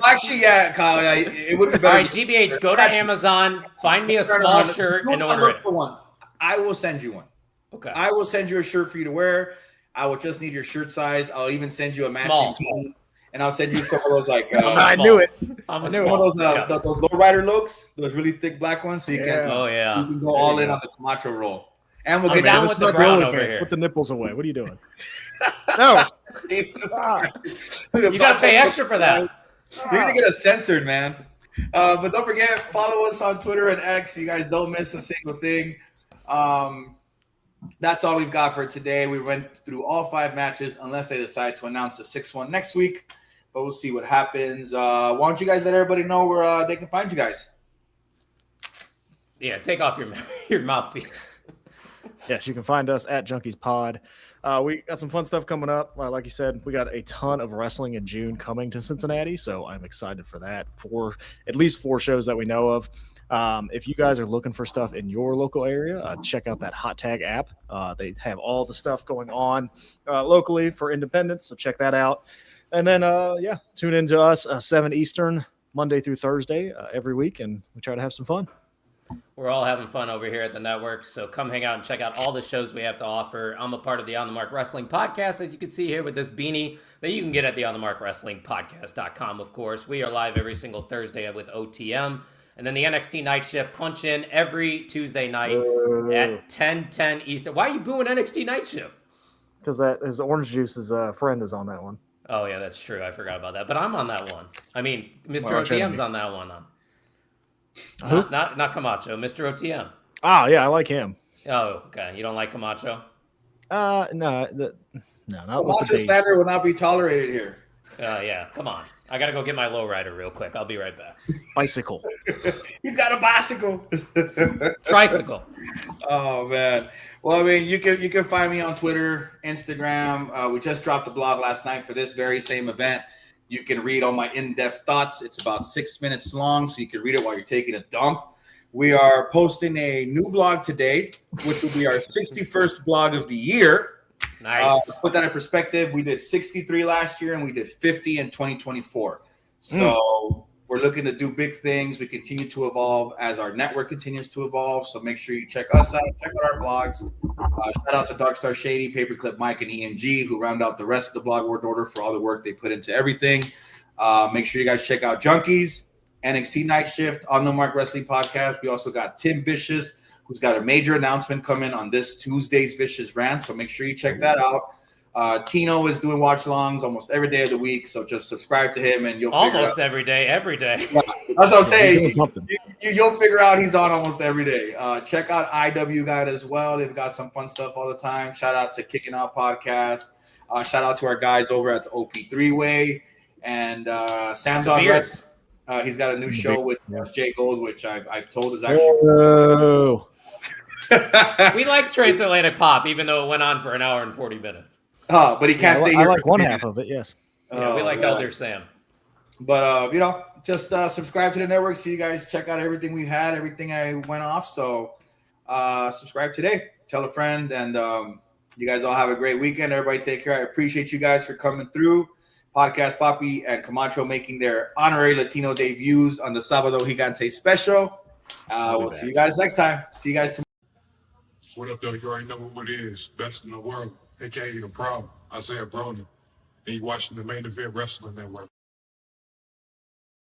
Actually, yeah, Kyle, it would be better. All right, GBH, go to Amazon, find me a small shirt, and order it. For one. I will send you one. Okay. I will send you a shirt for you to wear. I will just need your shirt size. I'll even send you a matching team. And I'll send you some of those like I knew it. Some of those lowrider looks, those really thick black ones, so you can you can go all in on the Camacho roll. And we'll get down with the brown over here. Put the nipples away. What are you doing? No. You got to pay extra for that. You're gonna get us censored, man. But don't forget, follow us on Twitter and X. You guys don't miss a single thing. That's all we've got for today. We went through all 5 matches, unless they decide to announce a 6th one next week. But we'll see what happens. Why don't you guys let everybody know where they can find you guys? Yeah, take off your mouthpiece. Yes, you can find us at Junkies Pod. We got some fun stuff coming up. Like you said, we got a ton of wrestling in June coming to Cincinnati, so I'm excited for that. For at least 4 shows that we know of. If you guys are looking for stuff in your local area, check out that Hot Tag app. They have all the stuff going on locally for independents, so check that out. And then, tune in to us 7 Eastern, Monday through Thursday every week, and we try to have some fun. We're all having fun over here at the network, so come hang out and check out all the shows we have to offer. I'm a part of the On the Mark Wrestling Podcast, as you can see here with this beanie that you can get at the On the Mark Wrestling Podcast.com, of course. We are live every single Thursday with OTM. And then the NXT Night Shift punch in every Tuesday night at 10:10 Eastern. Why are you booing NXT Night Shift? Because that is Orange Juice's friend is on that one. Oh, yeah, that's true. I forgot about that. But I'm on that one. I mean, Mr. Arch OTM's enemy. on that one. Who? Not Camacho, Mr. OTM. Ah, yeah, I like him. Oh, okay. You don't like Camacho? No, not with Camacho the beef. slander will not be tolerated here. Yeah, come on. I got to go get my lowrider real quick. I'll be right back. Bicycle. He's got a bicycle. Tricycle. Oh man. Well, I mean, you can find me on Twitter, Instagram. We just dropped the blog last night for this very same event. You can read all my in-depth thoughts. It's about 6 minutes long, so you can read it while you're taking a dump. We are posting a new blog today, which will be our 61st blog of the year. Nice. To put that in perspective, we did 63 last year and we did 50 in 2024. So we're looking to do big things. We continue to evolve as our network continues to evolve. So make sure you check us out, check out our blogs. Shout out to Darkstar Shady, Paperclip Mike, and ENG, who round out the rest of the blog word order for all the work they put into everything. Make sure you guys check out Junkies, NXT Night Shift, On the Mark Wrestling Podcast. We also got Tim Vicious, who's got a major announcement coming on this Tuesday's Vicious Rant. So make sure you check that out. Tino is doing watch-alongs almost every day of the week. So just subscribe to him and you'll Almost every day. That's what I'm saying. Something. You'll figure out he's on almost every day. Check out IW Guide as well. They've got some fun stuff all the time. Shout out to Kicking Out Podcast. Shout out to our guys over at the OP3 Way. And Sam's on Rest. He's got a new show with Jay Gold, which I've told is actually. Oh. We like Transatlantic Pop, even though it went on for an hour and 40 minutes. But he can't stay here. I like one half of it, yes. Yeah, we like Elder Sam. But, just subscribe to the network. See you guys check out everything we've had, everything I went off. So subscribe today. Tell a friend. And you guys all have a great weekend. Everybody take care. I appreciate you guys for coming through. Podcast Papi and Camacho making their honorary Latino debuts on the Sabado Gigante special. We'll see you guys next time. See you guys tomorrow. What up, though? You already know what it is. Best in the world, aka The Problem. Isaiah Broner. And you watching the Main Event Wrestling Network.